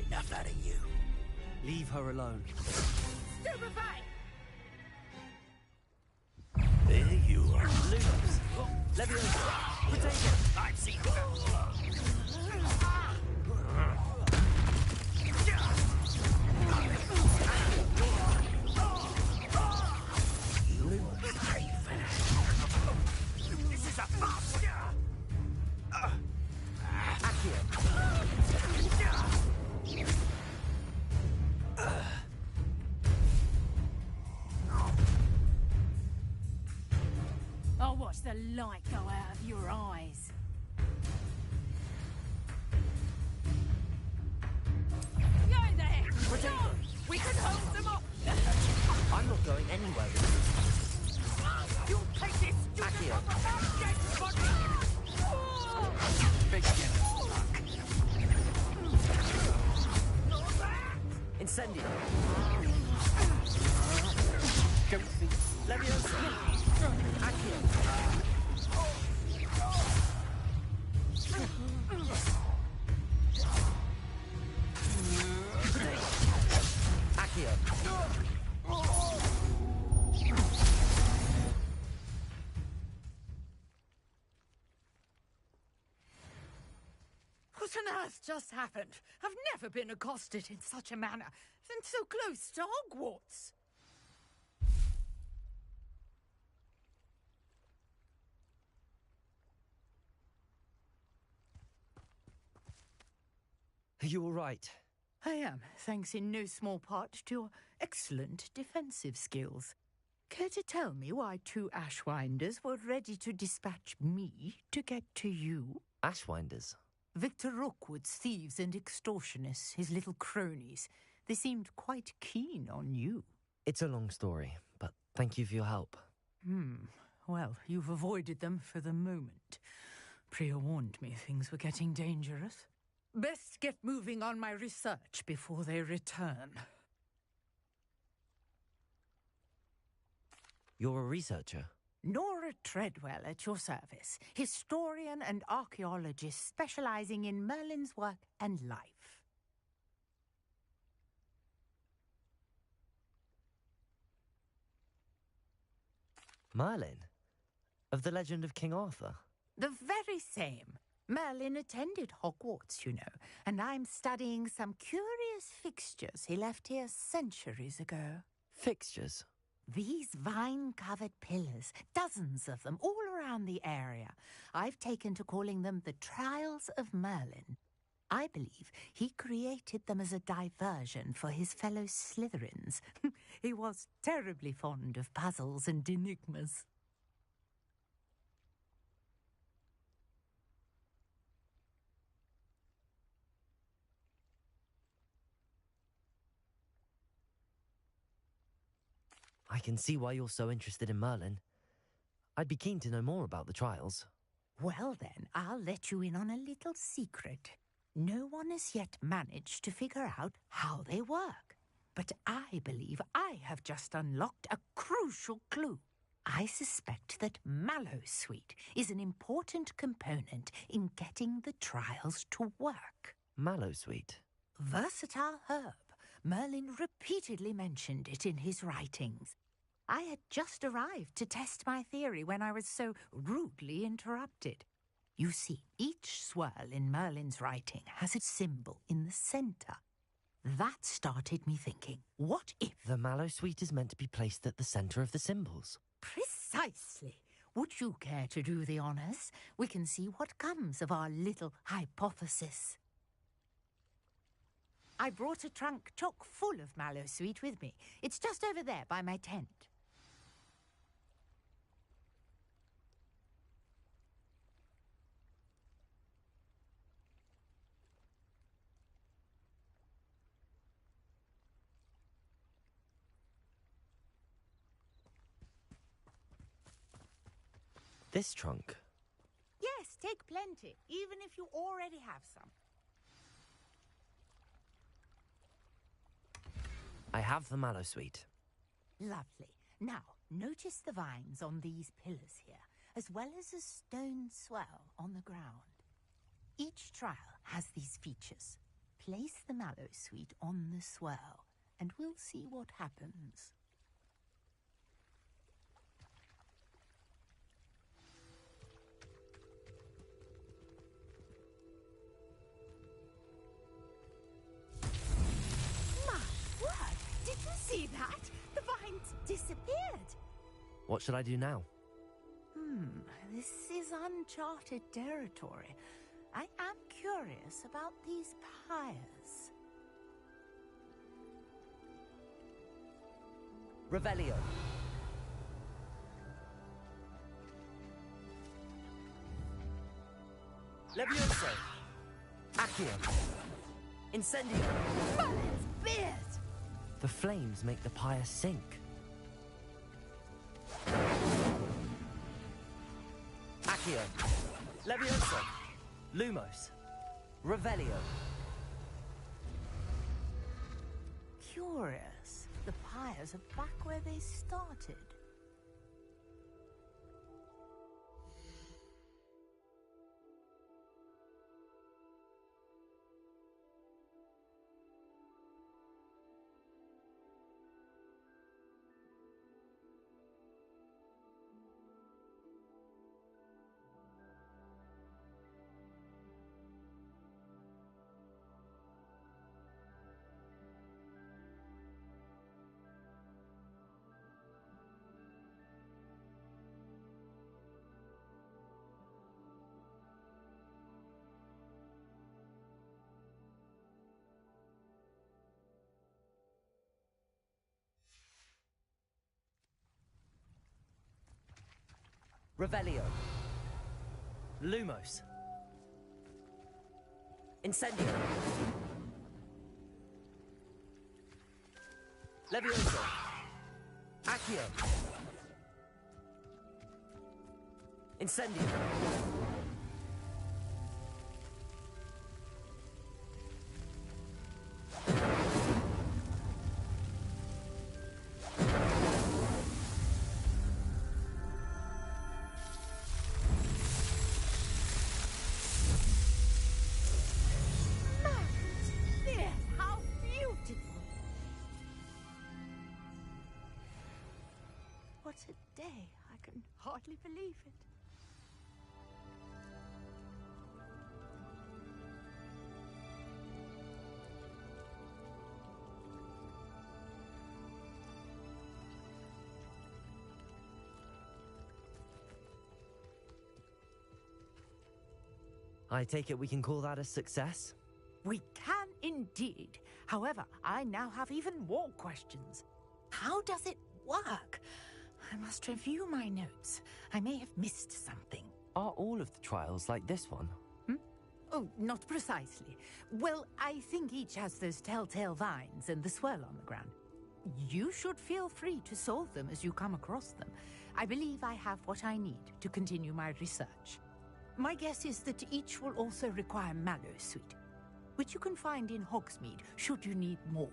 Enough out of you. Leave her alone. Stupefy! There you are. Lumos. Leviosa. Potato. I see. This is a bust. Accio. I'll watch the light go out of your eyes. Go there! We can hold them up! I'm not going anywhere with this. You'll take this Accio. Big Incendio. Ghostly. Leviosa. Accio. Accio. What on earth just happened? I've never been accosted in such a manner, and so close to Hogwarts. Are you all right? I am, thanks in no small part to your excellent defensive skills. Care to tell me why two Ashwinders were ready to dispatch me to get to you? Ashwinders? Victor Rookwood's thieves and extortionists, his little cronies. They seemed quite keen on you. It's a long story, but thank you for your help. Well, you've avoided them for the moment. Priya warned me things were getting dangerous. Best get moving on my research before they return. You're a researcher? Nora Treadwell at your service, historian and archaeologist specializing in Merlin's work and life. Merlin? Of the legend of King Arthur? The very same. Merlin attended Hogwarts, you know, and I'm studying some curious fixtures he left here centuries ago. Fixtures? These vine-covered pillars, dozens of them, all around the area. I've taken to calling them the Trials of Merlin. I believe he created them as a diversion for his fellow Slytherins. He was terribly fond of puzzles and enigmas. I can see why you're so interested in Merlin. I'd be keen to know more about the trials. Well then, I'll let you in on a little secret. No one has yet managed to figure out how they work. But I believe I have just unlocked a crucial clue. I suspect that Mallowsweet is an important component in getting the trials to work. Mallowsweet? Versatile herb. Merlin repeatedly mentioned it in his writings. I had just arrived to test my theory when I was so rudely interrupted. You see, each swirl in Merlin's writing has a symbol in the centre. That started me thinking, what if... The Mallowsweet is meant to be placed at the centre of the symbols. Precisely. Would you care to do the honours? We can see what comes of our little hypothesis. I brought a trunk chock full of Mallowsweet with me. It's just over there by my tent. This trunk? Yes, take plenty, even if you already have some. I have the mallow sweet. Lovely. Now, notice the vines on these pillars here, as well as a stone swell on the ground. Each trial has these features. Place the mallow sweet on the swell, and we'll see what happens. My word! Did you see that? The vines disappeared. What should I do now? This is uncharted territory. I am curious about these pyres. Revelio. Levioso. Accio. Incendio. Merlin's beard! The flames make the pyre sink. Accio. Levioso. Lumos. Revelio. Curious. The pyres are back where they started. Revelio. Lumos. Incendio. Levioso. Accio. Incendio. How beautiful! What a day. I can hardly believe it. I take it we can call that a success? We can indeed. However, I now have even more questions. How does it work? I must review my notes. I may have missed something. Are all of the trials like this one? Oh, not precisely. Well, I think each has those telltale vines and the swirl on the ground. You should feel free to solve them as you come across them. I believe I have what I need to continue my research. My guess is that each will also require mallow sweet, which you can find in Hogsmeade should you need more.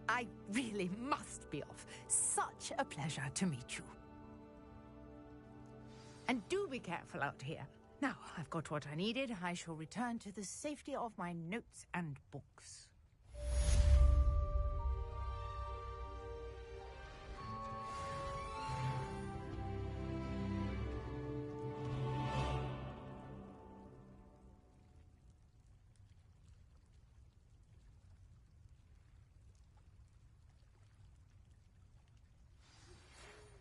I really must be off. Such a pleasure to meet you. And do be careful out here. Now, I've got what I needed. I shall return to the safety of my notes and books.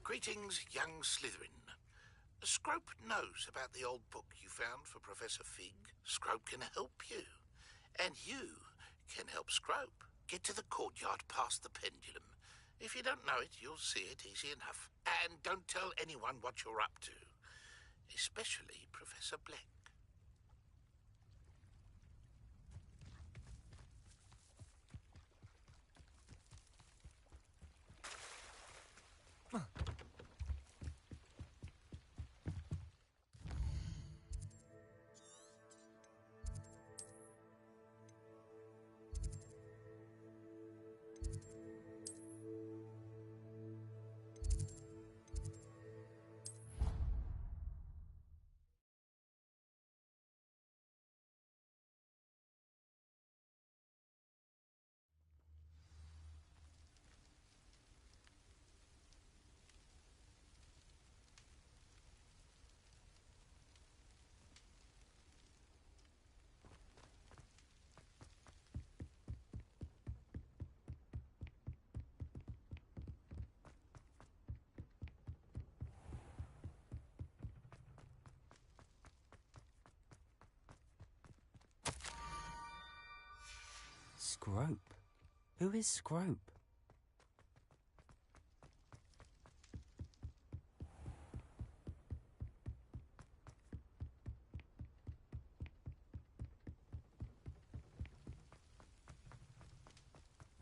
Greetings, young Slytherin. Scrope knows about the old book you found for Professor Fig. Scrope can help you. And you can help Scrope. Get to the courtyard past the pendulum. If you don't know it, you'll see it easy enough. And don't tell anyone what you're up to. Especially Professor Black. Scrope? Who is Scrope?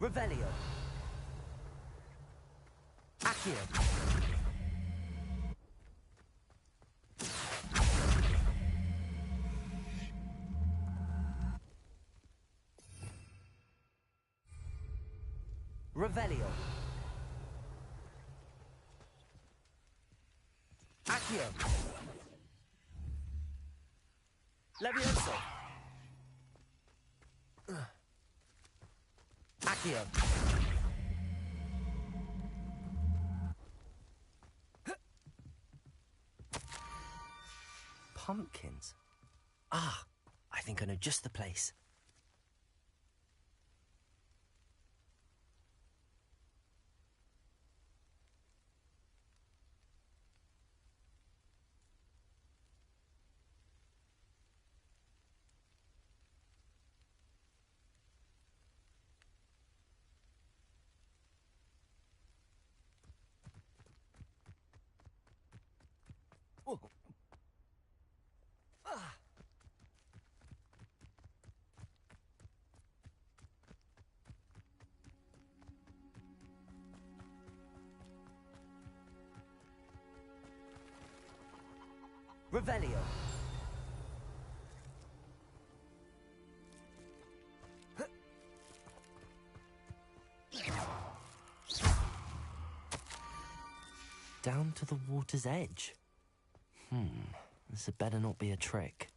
Revelio. Accio. Revelio. Accio. Levioso. Accio. Pumpkins? Ah, I think I know just the place. Whoa. Ah. Revelio. Down to the water's edge. This had better not be a trick.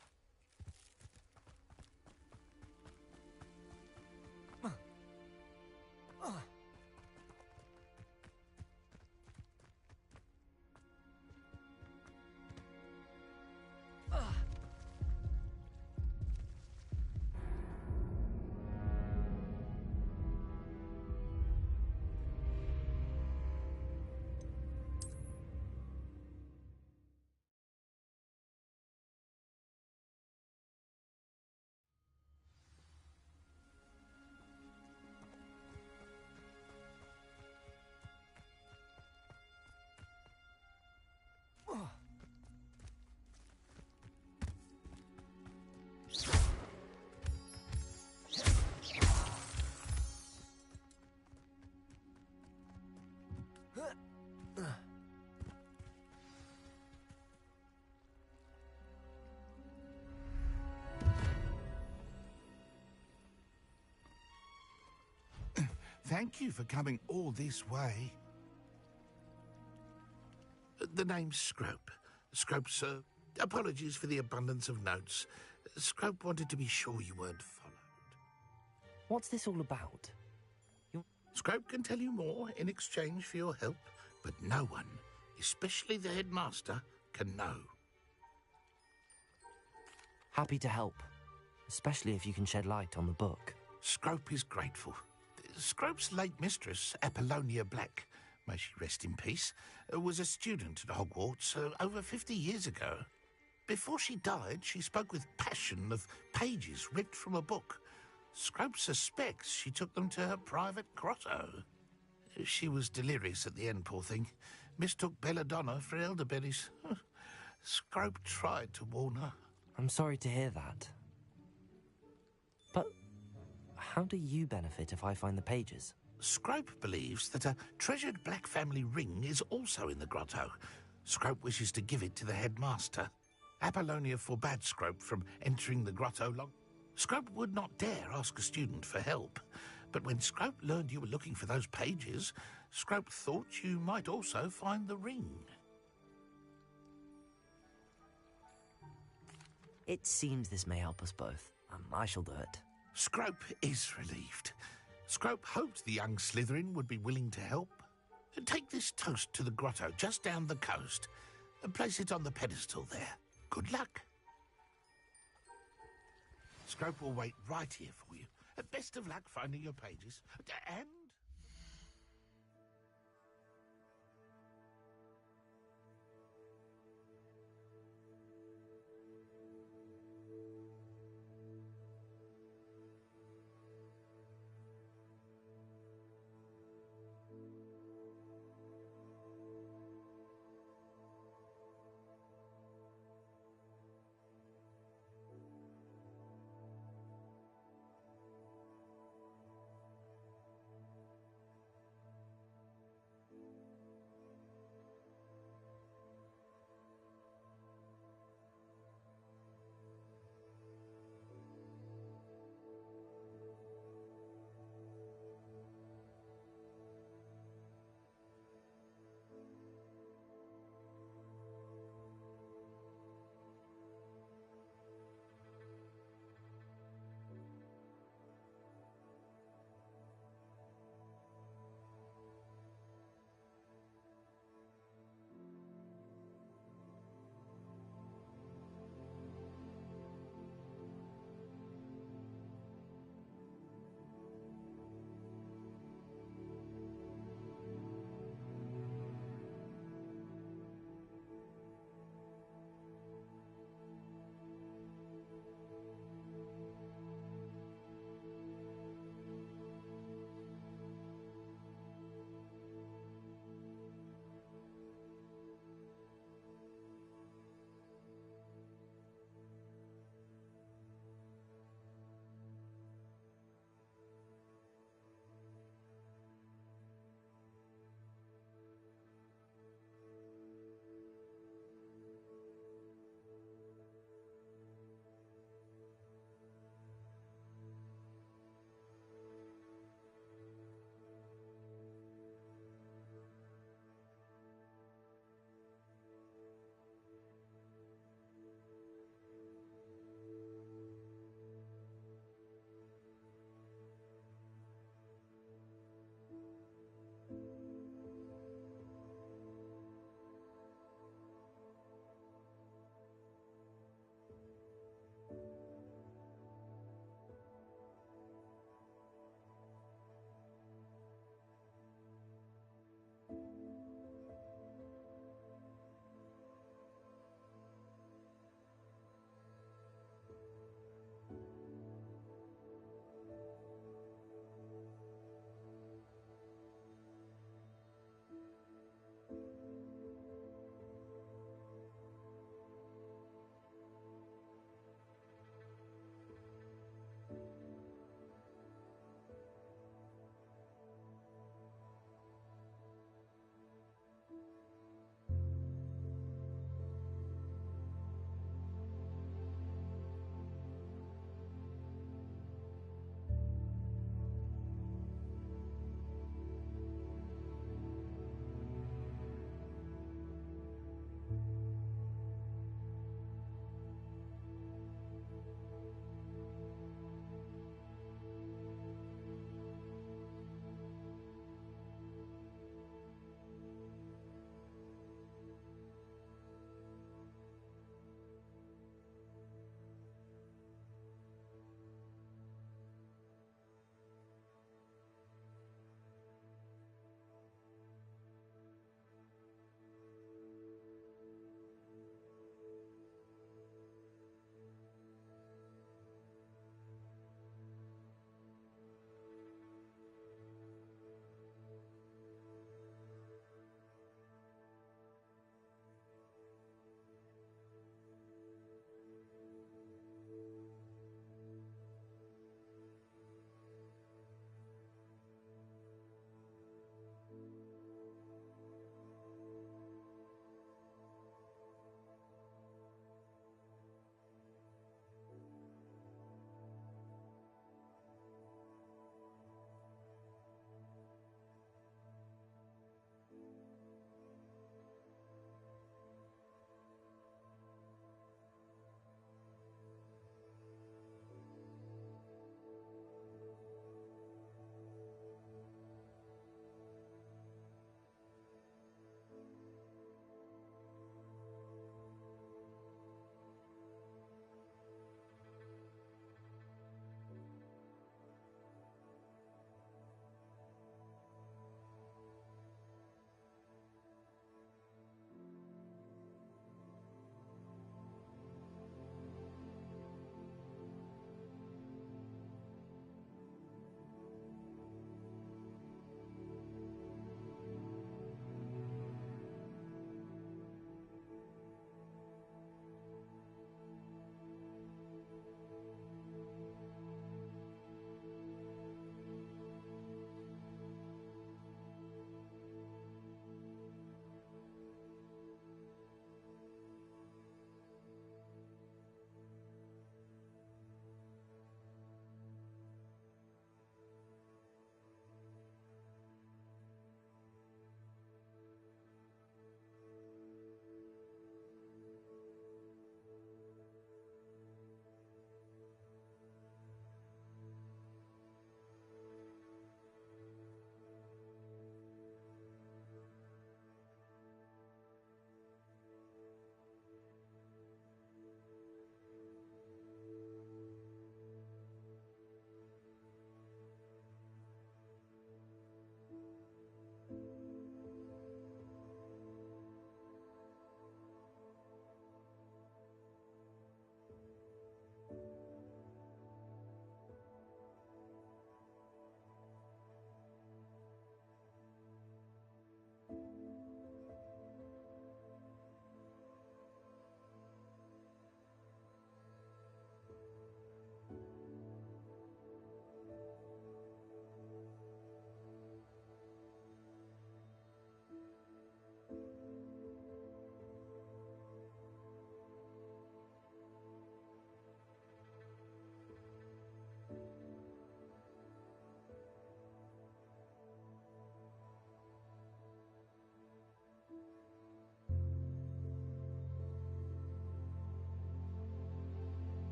Thank you for coming all this way. The name's Scrope. Scrope, sir. Apologies for the abundance of notes. Scrope wanted to be sure you weren't followed. What's this all about? Scrope can tell you more in exchange for your help, but no one, especially the headmaster, can know. Happy to help, especially if you can shed light on the book. Scrope is grateful. Scrope's late mistress, Apollonia Black, may she rest in peace, was a student at Hogwarts over 50 years ago. Before she died, she spoke with passion of pages ripped from a book. Scrope suspects she took them to her private grotto. She was delirious at the end, poor thing. Mistook belladonna for elderberries. Scrope tried to warn her. I'm sorry to hear that. But how do you benefit if I find the pages? Scrope believes that a treasured Black family ring is also in the grotto. Scrope wishes to give it to the headmaster. Apollonia forbade Scrope from entering the grotto long. Scrope would not dare ask a student for help. But when Scrope learned you were looking for those pages, Scrope thought you might also find the ring. It seems this may help us both. I shall do it. Scrope is relieved. Scrope hoped the young Slytherin would be willing to help. Take this toast to the grotto just down the coast and place it on the pedestal there. Good luck. Scrope will wait right here for you. Best of luck finding your pages. And...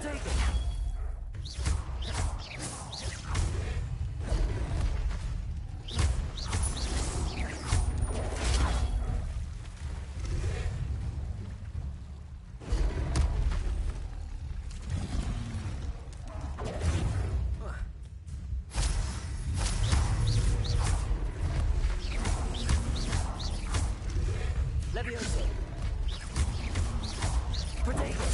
Protego! Levioso! Protego!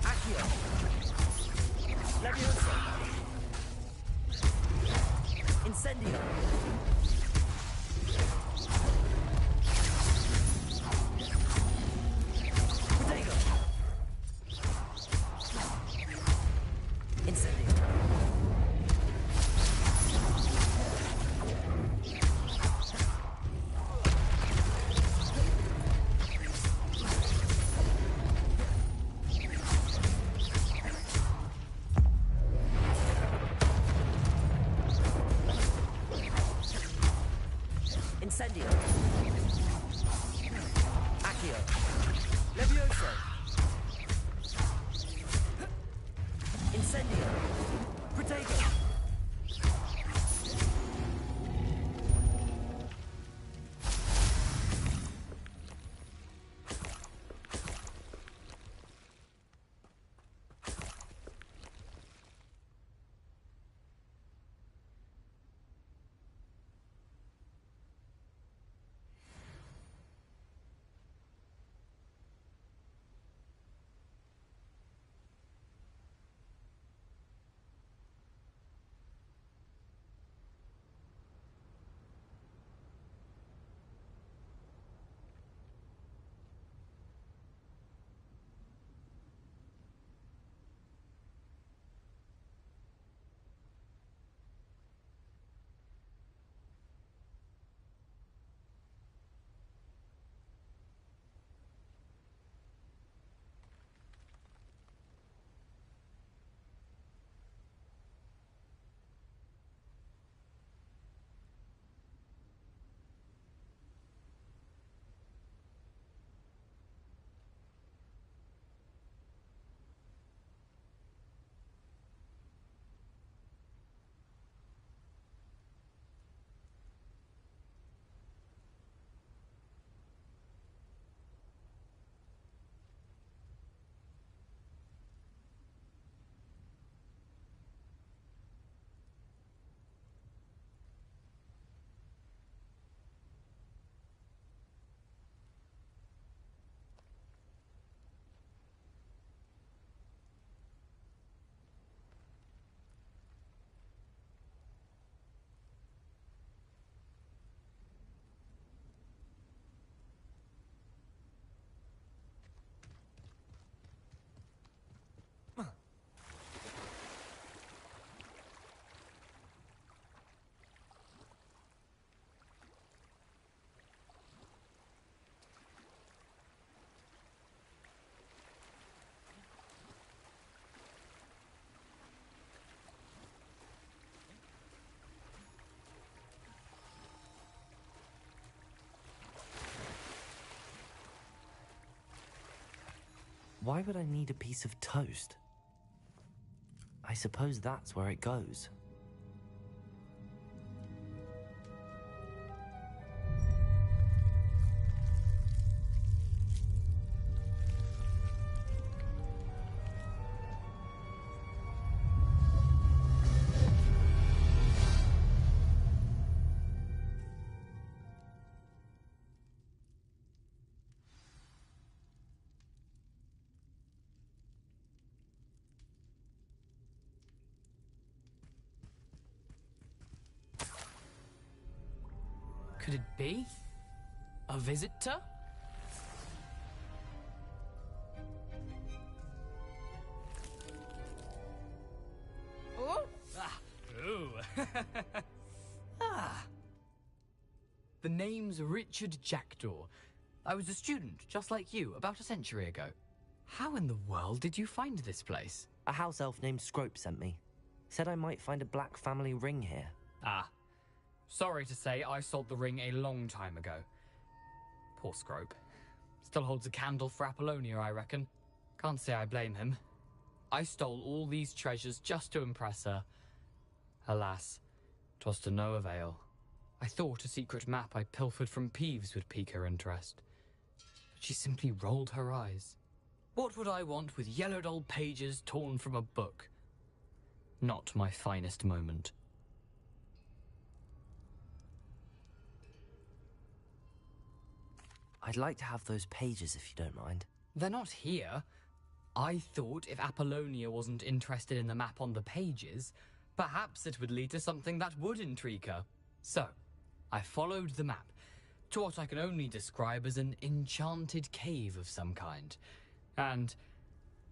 Accio! Levioso! Incendio! Protego! Incendio! Incendio! Accio! Levioso! Incendio! Protego! Why would I need a piece of toast? I suppose that's where it goes. Could it be? A visitor? Oh? Ooh. The name's Richard Jackdaw. I was a student, just like you, about a century ago. How in the world did you find this place? A house elf named Scrope sent me. Said I might find a black family ring here. Ah. Sorry to say, I sold the ring a long time ago. Poor Scrope. Still holds a candle for Apollonia, I reckon. Can't say I blame him. I stole all these treasures just to impress her. Alas, 'twas to no avail. I thought a secret map I pilfered from Peeves would pique her interest. But she simply rolled her eyes. What would I want with yellowed old pages torn from a book? Not my finest moment. I'd like to have those pages if you don't mind. They're not here. I thought if Apollonia wasn't interested in the map on the pages, perhaps it would lead to something that would intrigue her. So, I followed the map to what I can only describe as an enchanted cave of some kind. And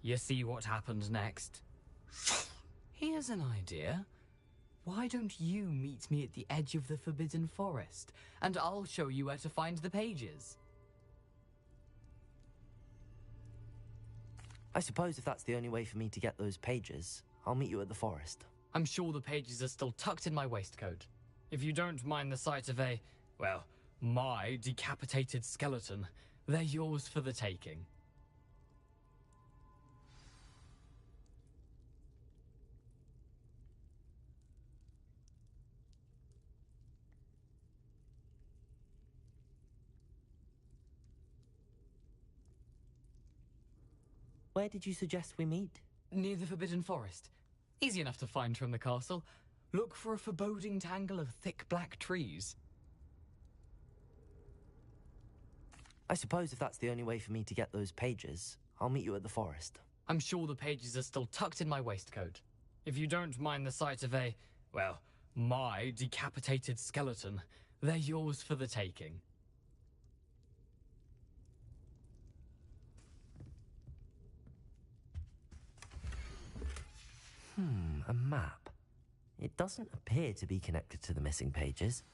you see what happened next? Here's an idea. Why don't you meet me at the edge of the Forbidden Forest, and I'll show you where to find the pages? I suppose if that's the only way for me to get those pages, I'll meet you at the forest. I'm sure the pages are still tucked in my waistcoat. If you don't mind the sight of a, well, my decapitated skeleton, they're yours for the taking. Where did you suggest we meet? Near the Forbidden Forest. Easy enough to find from the castle. Look for a foreboding tangle of thick black trees. I suppose if that's the only way for me to get those pages, I'll meet you at the forest. I'm sure the pages are still tucked in my waistcoat. If you don't mind the sight of a, well, my decapitated skeleton, they're yours for the taking. A map. It doesn't appear to be connected to the missing pages.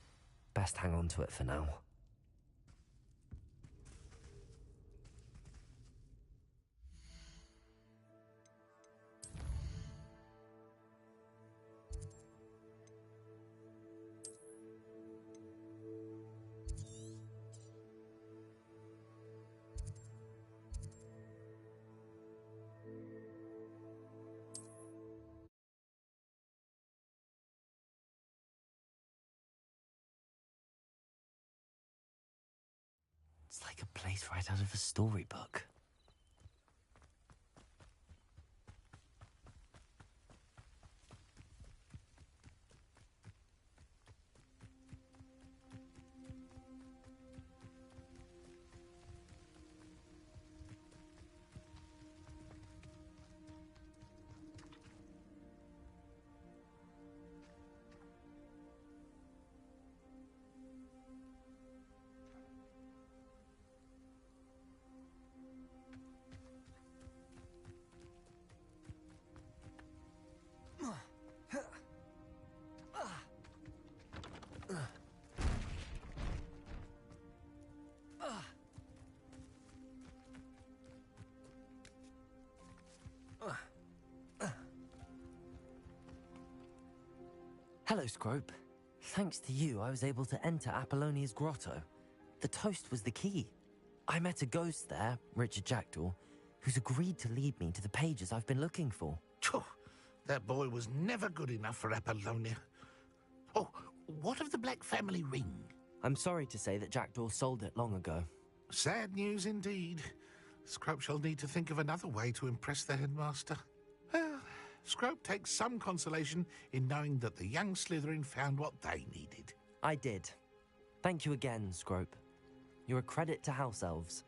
Best hang on to it for now. It's like a place right out of a storybook. Hello, Scrope. Thanks to you, I was able to enter Apollonia's grotto. The toast was the key. I met a ghost there, Richard Jackdaw, who's agreed to lead me to the pages I've been looking for. Phew, that boy was never good enough for Apollonia. Oh, what of the Black family ring? I'm sorry to say that Jackdaw sold it long ago. Sad news indeed. Scrope shall need to think of another way to impress the headmaster. Well, Scrope takes some consolation in knowing that the young Slytherin found what they needed. I did. Thank you again, Scrope. You're a credit to House Elves.